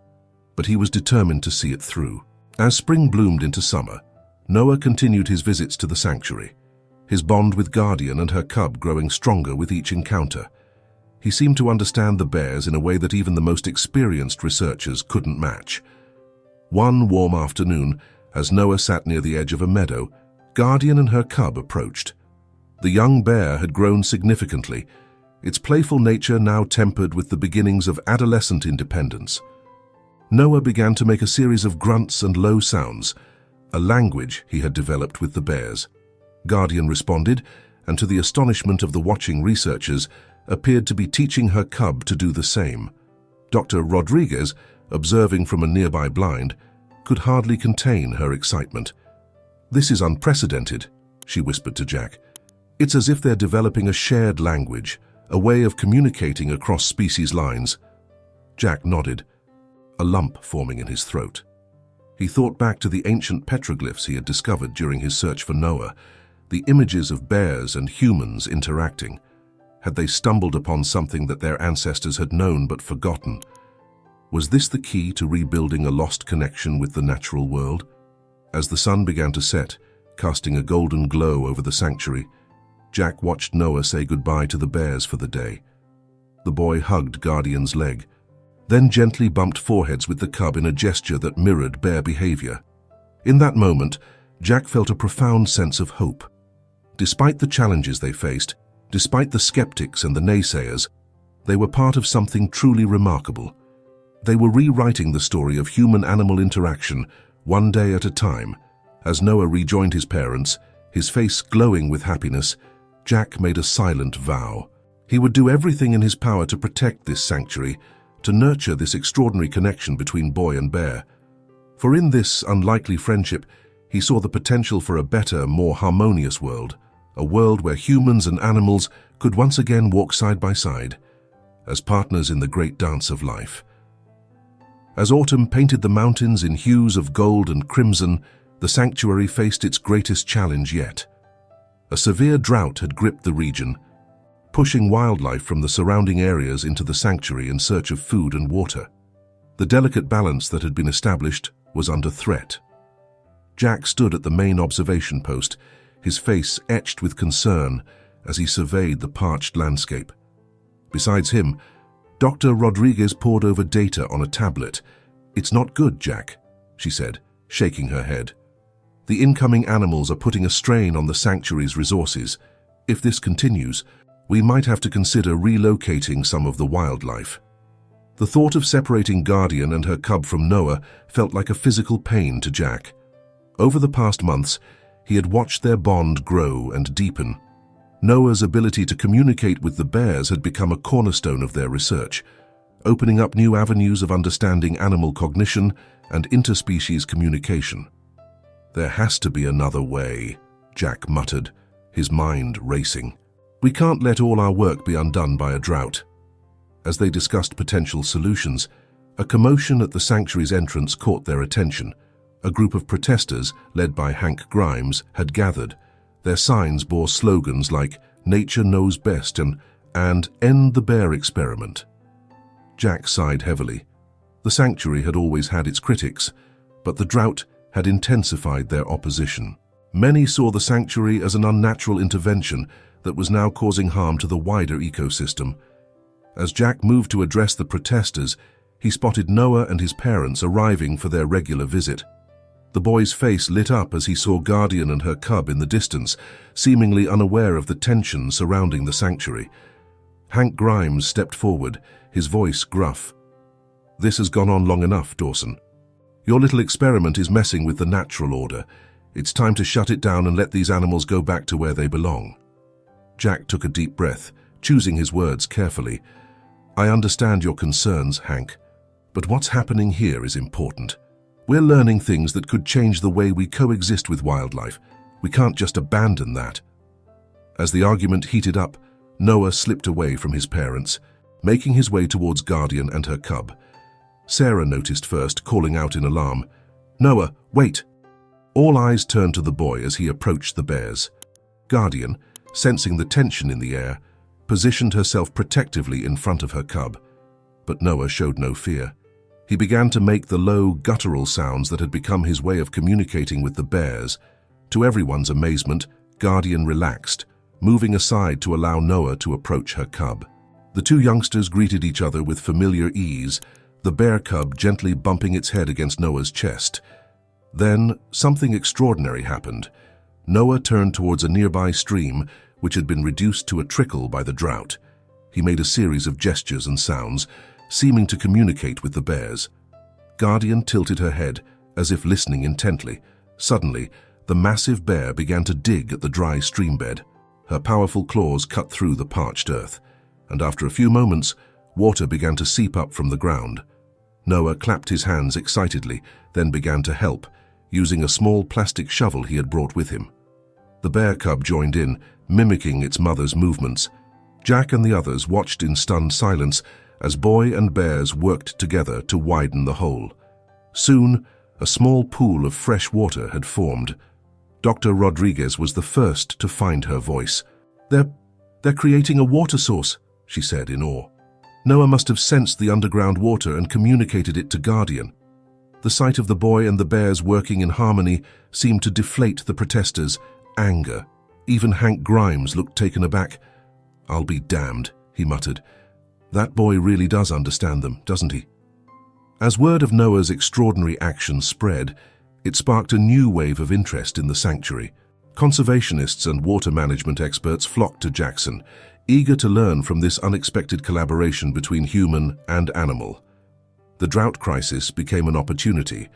S1: but he was determined to see it through. As spring bloomed into summer, Noah continued his visits to the sanctuary, his bond with Guardian and her cub growing stronger with each encounter. He seemed to understand the bears in a way that even the most experienced researchers couldn't match. One warm afternoon, as Noah sat near the edge of a meadow, Guardian and her cub approached. The young bear had grown significantly, its playful nature now tempered with the beginnings of adolescent independence. Noah began to make a series of grunts and low sounds, a language he had developed with the bears. Guardian responded, and to the astonishment of the watching researchers, appeared to be teaching her cub to do the same. Dr. Rodriguez, observing from a nearby blind, could hardly contain her excitement. "This is unprecedented," she whispered to Jack. "It's as if they're developing a shared language, a way of communicating across species lines." Jack nodded, a lump forming in his throat. He thought back to the ancient petroglyphs he had discovered during his search for Noah, the images of bears and humans interacting. Had they stumbled upon something that their ancestors had known but forgotten? Was this the key to rebuilding a lost connection with the natural world? As the sun began to set, casting a golden glow over the sanctuary, Jack watched Noah say goodbye to the bears for the day. The boy hugged Guardian's leg, then gently bumped foreheads with the cub in a gesture that mirrored bear behavior. In that moment, Jack felt a profound sense of hope. Despite the challenges they faced, despite the skeptics and the naysayers, they were part of something truly remarkable. They were rewriting the story of human-animal interaction, one day at a time. As Noah rejoined his parents, his face glowing with happiness, Jack made a silent vow. He would do everything in his power to protect this sanctuary, to nurture this extraordinary connection between boy and bear. For in this unlikely friendship, he saw the potential for a better, more harmonious world, a world where humans and animals could once again walk side by side, as partners in the great dance of life. As autumn painted the mountains in hues of gold and crimson, the sanctuary faced its greatest challenge yet. A severe drought had gripped the region, pushing wildlife from the surrounding areas into the sanctuary in search of food and water. The delicate balance that had been established was under threat. Jack stood at the main observation post, his face etched with concern as he surveyed the parched landscape. Besides him, Dr. Rodriguez pored over data on a tablet. "It's not good, Jack," she said, shaking her head. The incoming animals are putting a strain on the sanctuary's resources. If this continues, we might have to consider relocating some of the wildlife. The thought of separating Guardian and her cub from Noah felt like a physical pain to Jack. Over the past months, he had watched their bond grow and deepen. Noah's ability to communicate with the bears had become a cornerstone of their research, opening up new avenues of understanding animal cognition and interspecies communication. "There has to be another way," Jack muttered, his mind racing. "We can't let all our work be undone by a drought." As they discussed potential solutions, a commotion at the sanctuary's entrance caught their attention. A group of protesters, led by Hank Grimes, had gathered. Their signs bore slogans like "Nature knows best" and "End the bear experiment." Jack sighed heavily. The sanctuary had always had its critics, but the drought had intensified their opposition. Many saw the sanctuary as an unnatural intervention that was now causing harm to the wider ecosystem. As Jack moved to address the protesters, he spotted Noah and his parents arriving for their regular visit. The boy's face lit up as he saw Guardian and her cub in the distance, seemingly unaware of the tension surrounding the sanctuary. Hank Grimes stepped forward, his voice gruff. "This has gone on long enough, Dawson. Your little experiment is messing with the natural order. It's time to shut it down and let these animals go back to where they belong." Jack took a deep breath, choosing his words carefully. "I understand your concerns, Hank, but what's happening here is important. We're learning things that could change the way we coexist with wildlife. We can't just abandon that." As the argument heated up, Noah slipped away from his parents, making his way towards Guardian and her cub. Sarah noticed first, calling out in alarm, "Noah, wait!" All eyes turned to the boy as he approached the bears. Guardian, sensing the tension in the air, positioned herself protectively in front of her cub. But Noah showed no fear. He began to make the low, guttural sounds that had become his way of communicating with the bears. To everyone's amazement, Guardian relaxed, moving aside to allow Noah to approach her cub. The two youngsters greeted each other with familiar ease, the bear cub gently bumping its head against Noah's chest. Then, something extraordinary happened. Noah turned towards a nearby stream, which had been reduced to a trickle by the drought. He made a series of gestures and sounds, seeming to communicate with the bears. Guardian tilted her head, as if listening intently. Suddenly, the massive bear began to dig at the dry streambed. Her powerful claws cut through the parched earth, and after a few moments, water began to seep up from the ground. Noah clapped his hands excitedly, then began to help, using a small plastic shovel he had brought with him. The bear cub joined in, mimicking its mother's movements. Jack and the others watched in stunned silence as boy and bears worked together to widen the hole. Soon, a small pool of fresh water had formed. Dr. Rodriguez was the first to find her voice. They're creating a water source," she said in awe. Noah must have sensed the underground water and communicated it to Guardian. The sight of the boy and the bears working in harmony seemed to deflate the protesters' anger. Even Hank Grimes looked taken aback. "I'll be damned," he muttered. "That boy really does understand them, doesn't he?" As word of Noah's extraordinary actions spread, it sparked a new wave of interest in the sanctuary. Conservationists and water management experts flocked to Jackson, eager to learn from this unexpected collaboration between human and animal. The drought crisis became an opportunity.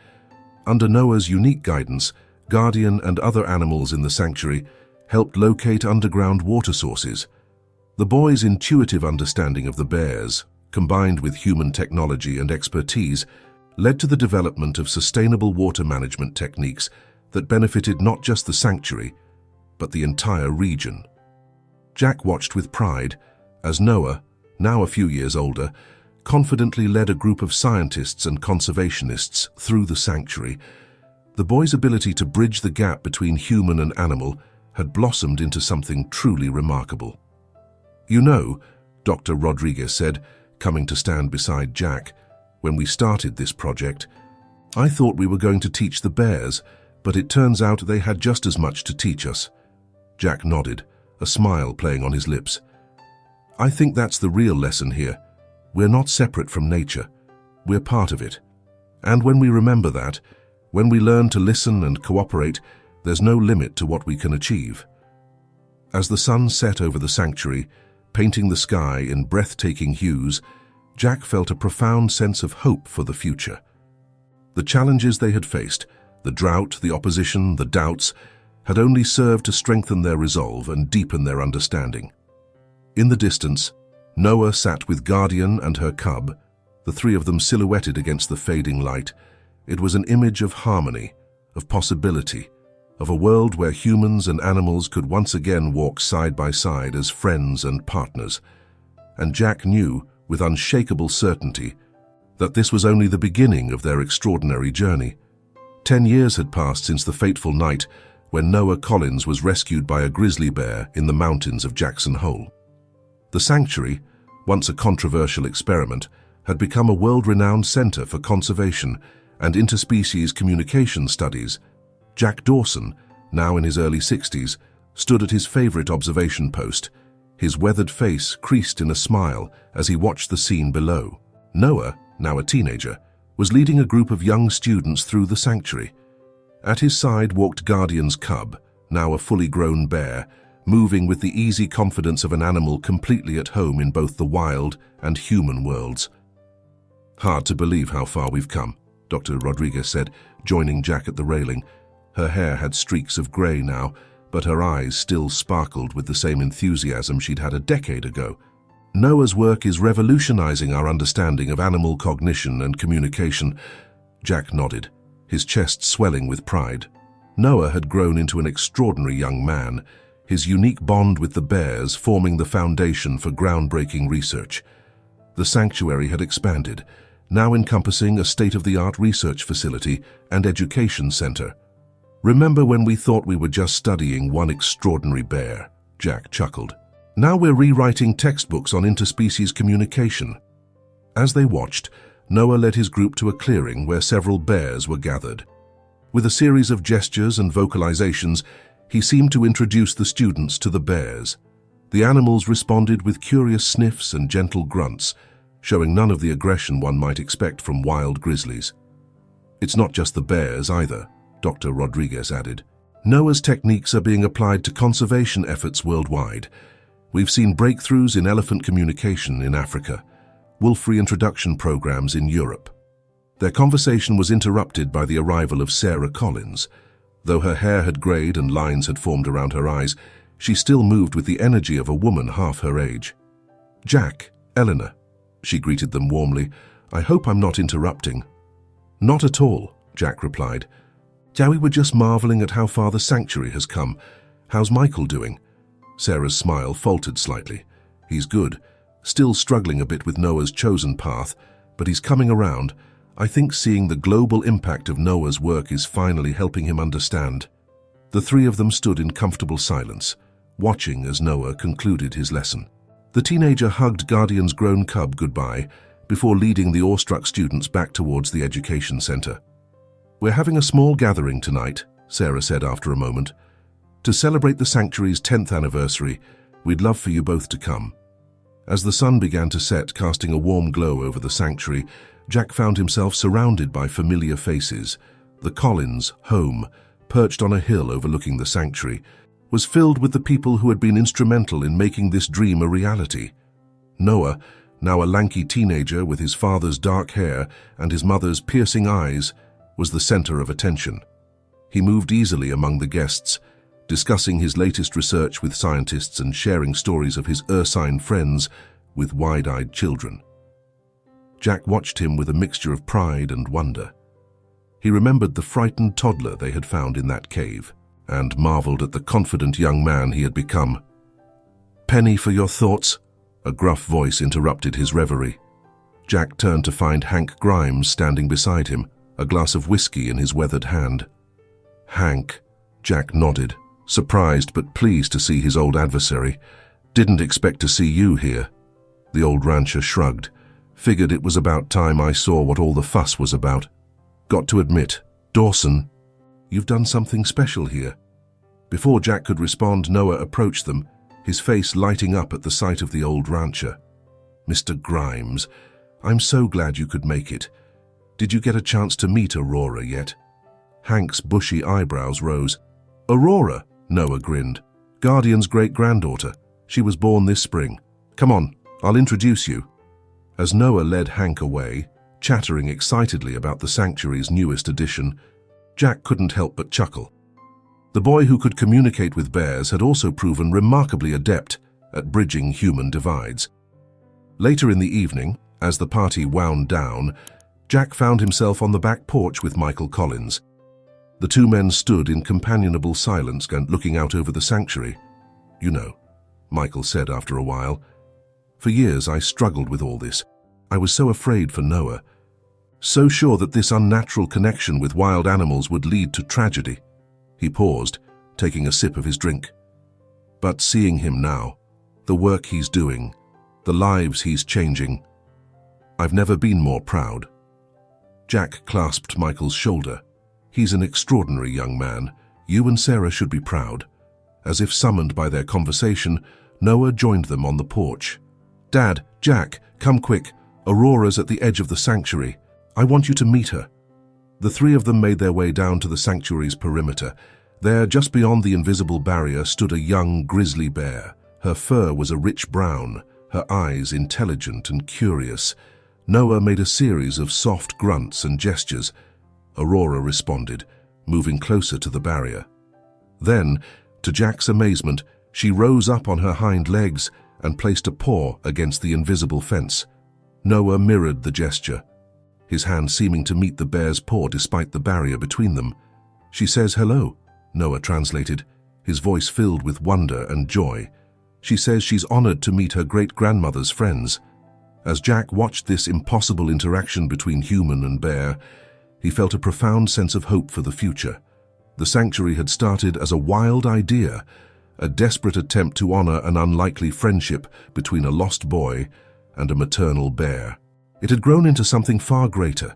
S1: Under Noah's unique guidance, Guardian and other animals in the sanctuary helped locate underground water sources. The boy's intuitive understanding of the bears, combined with human technology and expertise, led to the development of sustainable water management techniques that benefited not just the sanctuary, but the entire region. Jack watched with pride as Noah, now a few years older, confidently led a group of scientists and conservationists through the sanctuary. The boy's ability to bridge the gap between human and animal had blossomed into something truly remarkable. "You know," Dr. Rodriguez said, coming to stand beside Jack, "when we started this project, I thought we were going to teach the bears, but it turns out they had just as much to teach us." Jack nodded, a smile playing on his lips. "I think that's the real lesson here. We're not separate from nature. We're part of it. And when we remember that, When we learn to listen and cooperate, there's no limit to what we can achieve. As the sun set over the sanctuary, painting the sky in breathtaking hues, Jack felt a profound sense of hope for the future. The challenges they had faced, the drought, the opposition, the doubts, had only served to strengthen their resolve and deepen their understanding. In the distance, Noah sat with Guardian and her cub, the three of them silhouetted against the fading light. It was an image of harmony, of possibility, of a world where humans and animals could once again walk side by side as friends and partners. And Jack knew, with unshakable certainty, that this was only the beginning of their extraordinary journey. 10 years had passed since the fateful night when Noah Collins was rescued by a grizzly bear in the mountains of Jackson Hole. The sanctuary, once a controversial experiment, had become a world-renowned center for conservation and interspecies communication studies. Jack Dawson, now in his early 60s, stood at his favorite observation post, his weathered face creased in a smile as he watched the scene below. Noah, now a teenager, was leading a group of young students through the sanctuary. At his side walked Guardian's cub, now a fully grown bear, moving with the easy confidence of an animal completely at home in both the wild and human worlds. "Hard to believe how far we've come," Dr. Rodriguez said, joining Jack at the railing. Her hair had streaks of grey now, but her eyes still sparkled with the same enthusiasm she'd had a decade ago. "Noah's work is revolutionizing our understanding of animal cognition and communication." Jack nodded, his chest swelling with pride. Noah had grown into an extraordinary young man, his unique bond with the bears forming the foundation for groundbreaking research. The sanctuary had expanded, now encompassing a state-of-the-art research facility and education center. "Remember when we thought we were just studying one extraordinary bear?" Jack chuckled. "Now we're rewriting textbooks on interspecies communication." As they watched, Noah led his group to a clearing where several bears were gathered. With a series of gestures and vocalizations, he seemed to introduce the students to the bears. The animals responded with curious sniffs and gentle grunts, showing none of the aggression one might expect from wild grizzlies. "It's not just the bears either," Dr. Rodriguez added. "Noah's techniques are being applied to conservation efforts worldwide. We've seen breakthroughs in elephant communication in Africa, wolf reintroduction programs in Europe." Their conversation was interrupted by the arrival of Sarah Collins. Though her hair had grayed and lines had formed around her eyes, she still moved with the energy of a woman half her age. "Jack, Eleanor," she greeted them warmly. "I hope I'm not interrupting." "Not at all," Jack replied. "We were just marveling at how far the sanctuary has come. How's Michael doing?" Sarah's smile faltered slightly. "He's good, still struggling a bit with Noah's chosen path, but he's coming around. I think seeing the global impact of Noah's work is finally helping him understand." The three of them stood in comfortable silence, watching as Noah concluded his lesson. The teenager hugged Guardian's grown cub goodbye before leading the awestruck students back towards the education center. "We're having a small gathering tonight," Sarah said after a moment. "To celebrate the sanctuary's 10th anniversary, we'd love for you both to come." As the sun began to set, casting a warm glow over the sanctuary, Jack found himself surrounded by familiar faces. The Collins home, perched on a hill overlooking the sanctuary, was filled with the people who had been instrumental in making this dream a reality. Noah, now a lanky teenager with his father's dark hair and his mother's piercing eyes, was the center of attention. He moved easily among the guests, discussing his latest research with scientists and sharing stories of his ursine friends with wide-eyed children. Jack watched him with a mixture of pride and wonder. He remembered the frightened toddler they had found in that cave, and marveled at the confident young man he had become. "Penny for your thoughts?" A gruff voice interrupted his reverie. Jack turned to find Hank Grimes standing beside him, a glass of whiskey in his weathered hand. "Hank," Jack nodded, surprised but pleased to see his old adversary. "Didn't expect to see you here." The old rancher shrugged. "Figured it was about time I saw what all the fuss was about. Got to admit, Dawson, you've done something special here." Before Jack could respond, Noah approached them, his face lighting up at the sight of the old rancher. "Mr. Grimes, I'm so glad you could make it. Did you get a chance to meet Aurora yet?" Hank's bushy eyebrows rose. Aurora, Noah grinned. Guardian's great-granddaughter. She was born this spring. Come on, I'll introduce you. As Noah led Hank away, chattering excitedly about the sanctuary's newest addition, Jack couldn't help but chuckle. The boy who could communicate with bears had also proven remarkably adept at bridging human divides. Later in the evening, as the party wound down, Jack found himself on the back porch with Michael Collins. The two men stood in companionable silence looking out over the sanctuary. You know, Michael said after a while, for years I struggled with all this. I was so afraid for Noah, so sure that this unnatural connection with wild animals would lead to tragedy. He paused, taking a sip of his drink. But seeing him now, the work he's doing, the lives he's changing, I've never been more proud. Jack clasped Michael's shoulder. He's an extraordinary young man. You and Sarah should be proud. As if summoned by their conversation, Noah joined them on the porch. Dad, Jack, come quick. Aurora's at the edge of the sanctuary. I want you to meet her. The three of them made their way down to the sanctuary's perimeter. There, just beyond the invisible barrier, stood a young grizzly bear. Her fur was a rich brown, her eyes intelligent and curious. Noah made a series of soft grunts and gestures. Aurora responded, moving closer to the barrier. Then, to Jack's amazement, she rose up on her hind legs and placed a paw against the invisible fence. Noah mirrored the gesture, his hand seeming to meet the bear's paw despite the barrier between them. She says hello, Noah translated, his voice filled with wonder and joy. She says she's honored to meet her great-grandmother's friends. As Jack watched this impossible interaction between human and bear, he felt a profound sense of hope for the future. The sanctuary had started as a wild idea, a desperate attempt to honor an unlikely friendship between a lost boy and a maternal bear. It had grown into something far greater,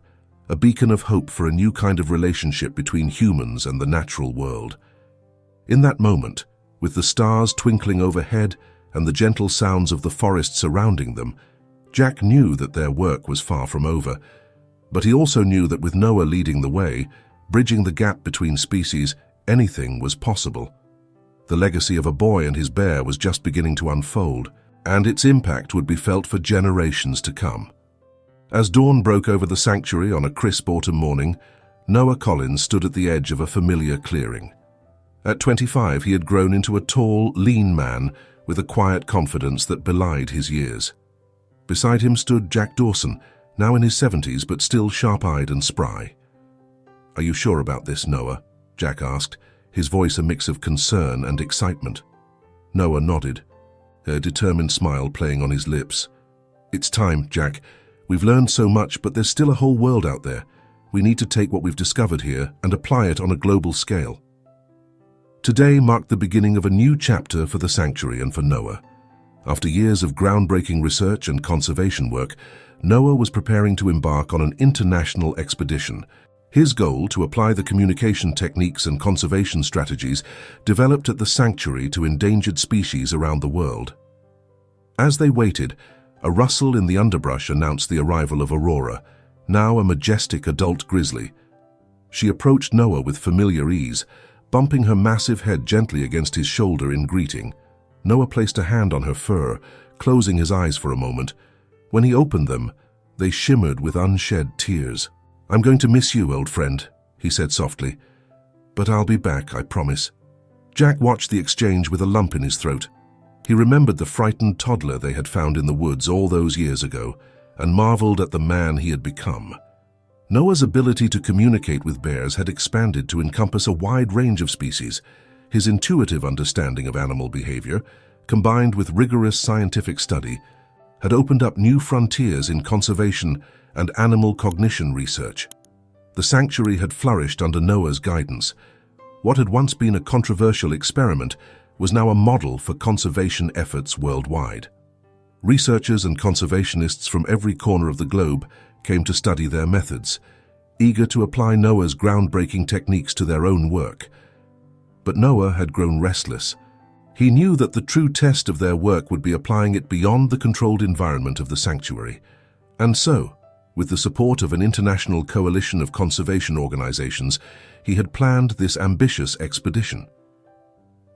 S1: a beacon of hope for a new kind of relationship between humans and the natural world. In that moment, with the stars twinkling overhead and the gentle sounds of the forest surrounding them, Jack knew that their work was far from over. But he also knew that with Noah leading the way, bridging the gap between species, anything was possible. The legacy of a boy and his bear was just beginning to unfold, and its impact would be felt for generations to come. As dawn broke over the sanctuary on a crisp autumn morning, Noah Collins stood at the edge of a familiar clearing. At 25, he had grown into a tall, lean man with a quiet confidence that belied his years. Beside him stood Jack Dawson, now in his 70s but still sharp-eyed and spry. Are you sure about this, Noah? Jack asked, his voice a mix of concern and excitement. Noah nodded, a determined smile playing on his lips. It's time, Jack. We've learned so much, but there's still a whole world out there. We need to take what we've discovered here and apply it on a global scale. Today marked the beginning of a new chapter for the sanctuary and for Noah. After years of groundbreaking research and conservation work, Noah was preparing to embark on an international expedition. His goal to apply the communication techniques and conservation strategies developed at the sanctuary to endangered species around the world. As they waited, a rustle in the underbrush announced the arrival of Aurora, now a majestic adult grizzly. She approached Noah with familiar ease, bumping her massive head gently against his shoulder in greeting. Noah placed a hand on her fur, closing his eyes for a moment. When he opened them, they shimmered with unshed tears. I'm going to miss you, old friend, he said softly. But I'll be back, I promise. Jack watched the exchange with a lump in his throat. He remembered the frightened toddler they had found in the woods all those years ago and marveled at the man he had become. Noah's ability to communicate with bears had expanded to encompass a wide range of species. His intuitive understanding of animal behavior, combined with rigorous scientific study, had opened up new frontiers in conservation and animal cognition research. The sanctuary had flourished under Noah's guidance. What had once been a controversial experiment was now a model for conservation efforts worldwide. Researchers and conservationists from every corner of the globe came to study their methods, eager to apply Noah's groundbreaking techniques to their own work. But Noah had grown restless. He knew that the true test of their work would be applying it beyond the controlled environment of the sanctuary. And so, With the support of an international coalition of conservation organizations, he had planned this ambitious expedition.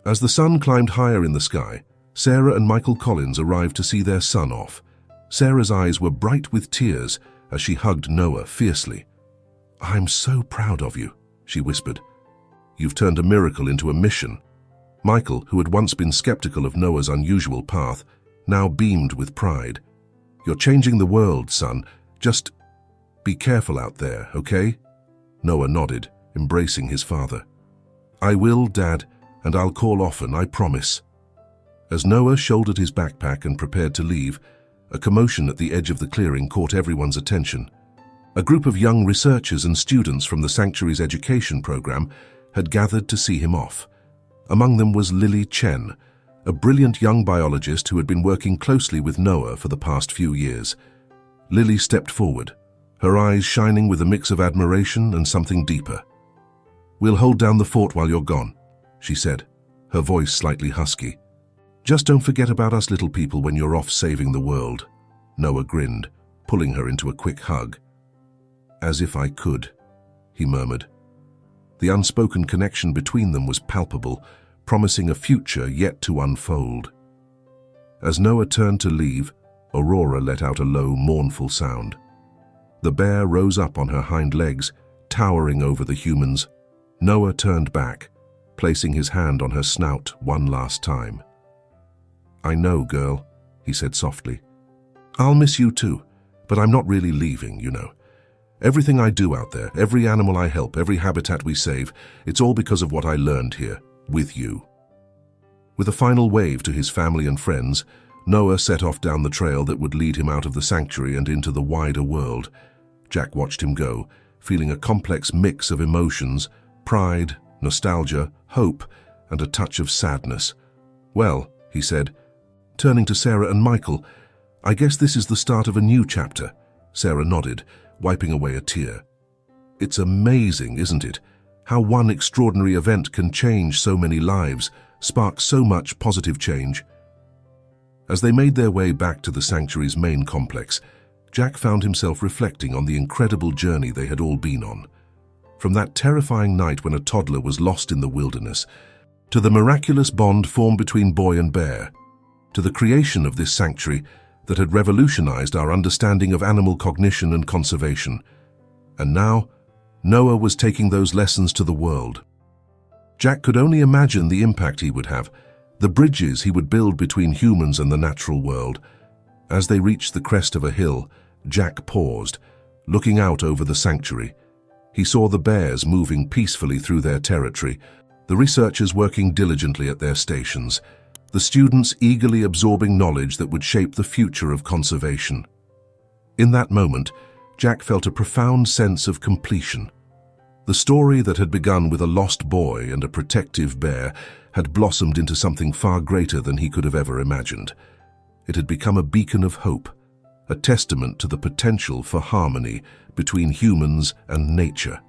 S1: As the sun climbed higher in the sky, Sarah and Michael Collins arrived to see their son off. Sarah's eyes were bright with tears as she hugged Noah fiercely. "I'm so proud of you," she whispered. "You've turned a miracle into a mission." Michael, who had once been skeptical of Noah's unusual path, now beamed with pride. "You're changing the world, son. Just be careful out there, okay?" Noah nodded, embracing his father. "I will, Dad, and I'll call often, I promise." As Noah shouldered his backpack and prepared to leave, a commotion at the edge of the clearing caught everyone's attention. A group of young researchers and students from the sanctuary's education program had gathered to see him off. Among them was Lily Chen, a brilliant young biologist who had been working closely with Noah for the past few years. Lily stepped forward, her eyes shining with a mix of admiration and something deeper. "We'll hold down the fort while you're gone," she said, her voice slightly husky. "Just don't forget about us little people when you're off saving the world." Noah grinned, pulling her into a quick hug. "As if I could," he murmured. The unspoken connection between them was palpable, promising a future yet to unfold. As Noah turned to leave, Aurora let out a low, mournful sound. The bear rose up on her hind legs, towering over the humans. Noah turned back, placing his hand on her snout one last time. "I know, girl," he said softly. "I'll miss you too, but I'm not really leaving, you know. Everything I do out there, every animal I help, every habitat we save, it's all because of what I learned here, with you." With a final wave to his family and friends, Noah set off down the trail that would lead him out of the sanctuary and into the wider world. Jack watched him go, feeling a complex mix of emotions, pride, nostalgia, hope, and a touch of sadness. "Well," he said, turning to Sarah and Michael, "I guess this is the start of a new chapter." Sarah nodded, wiping away a tear. "It's amazing, isn't it? How one extraordinary event can change so many lives, spark so much positive change." As they made their way back to the sanctuary's main complex, Jack found himself reflecting on the incredible journey they had all been on. From that terrifying night when a toddler was lost in the wilderness, to the miraculous bond formed between boy and bear, to the creation of this sanctuary that had revolutionized our understanding of animal cognition and conservation. And now, Noah was taking those lessons to the world. Jack could only imagine the impact he would have, the bridges he would build between humans and the natural world. As they reached the crest of a hill, Jack paused, looking out over the sanctuary. He saw the bears moving peacefully through their territory, the researchers working diligently at their stations, the students eagerly absorbing knowledge that would shape the future of conservation. In that moment, Jack felt a profound sense of completion. The story that had begun with a lost boy and a protective bear had blossomed into something far greater than he could have ever imagined. It had become a beacon of hope, a testament to the potential for harmony between humans and nature.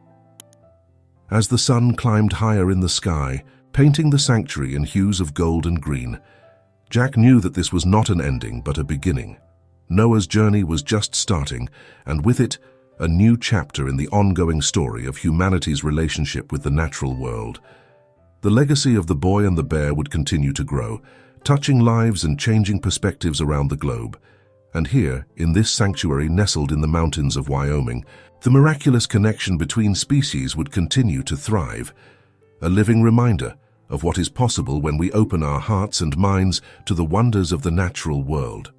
S1: As the sun climbed higher in the sky, painting the sanctuary in hues of gold and green, Jack knew that this was not an ending but a beginning. Noah's journey was just starting, and with it, a new chapter in the ongoing story of humanity's relationship with the natural world. The legacy of the boy and the bear would continue to grow, touching lives and changing perspectives around the globe. And here, in this sanctuary nestled in the mountains of Wyoming, the miraculous connection between species would continue to thrive, a living reminder of what is possible when we open our hearts and minds to the wonders of the natural world.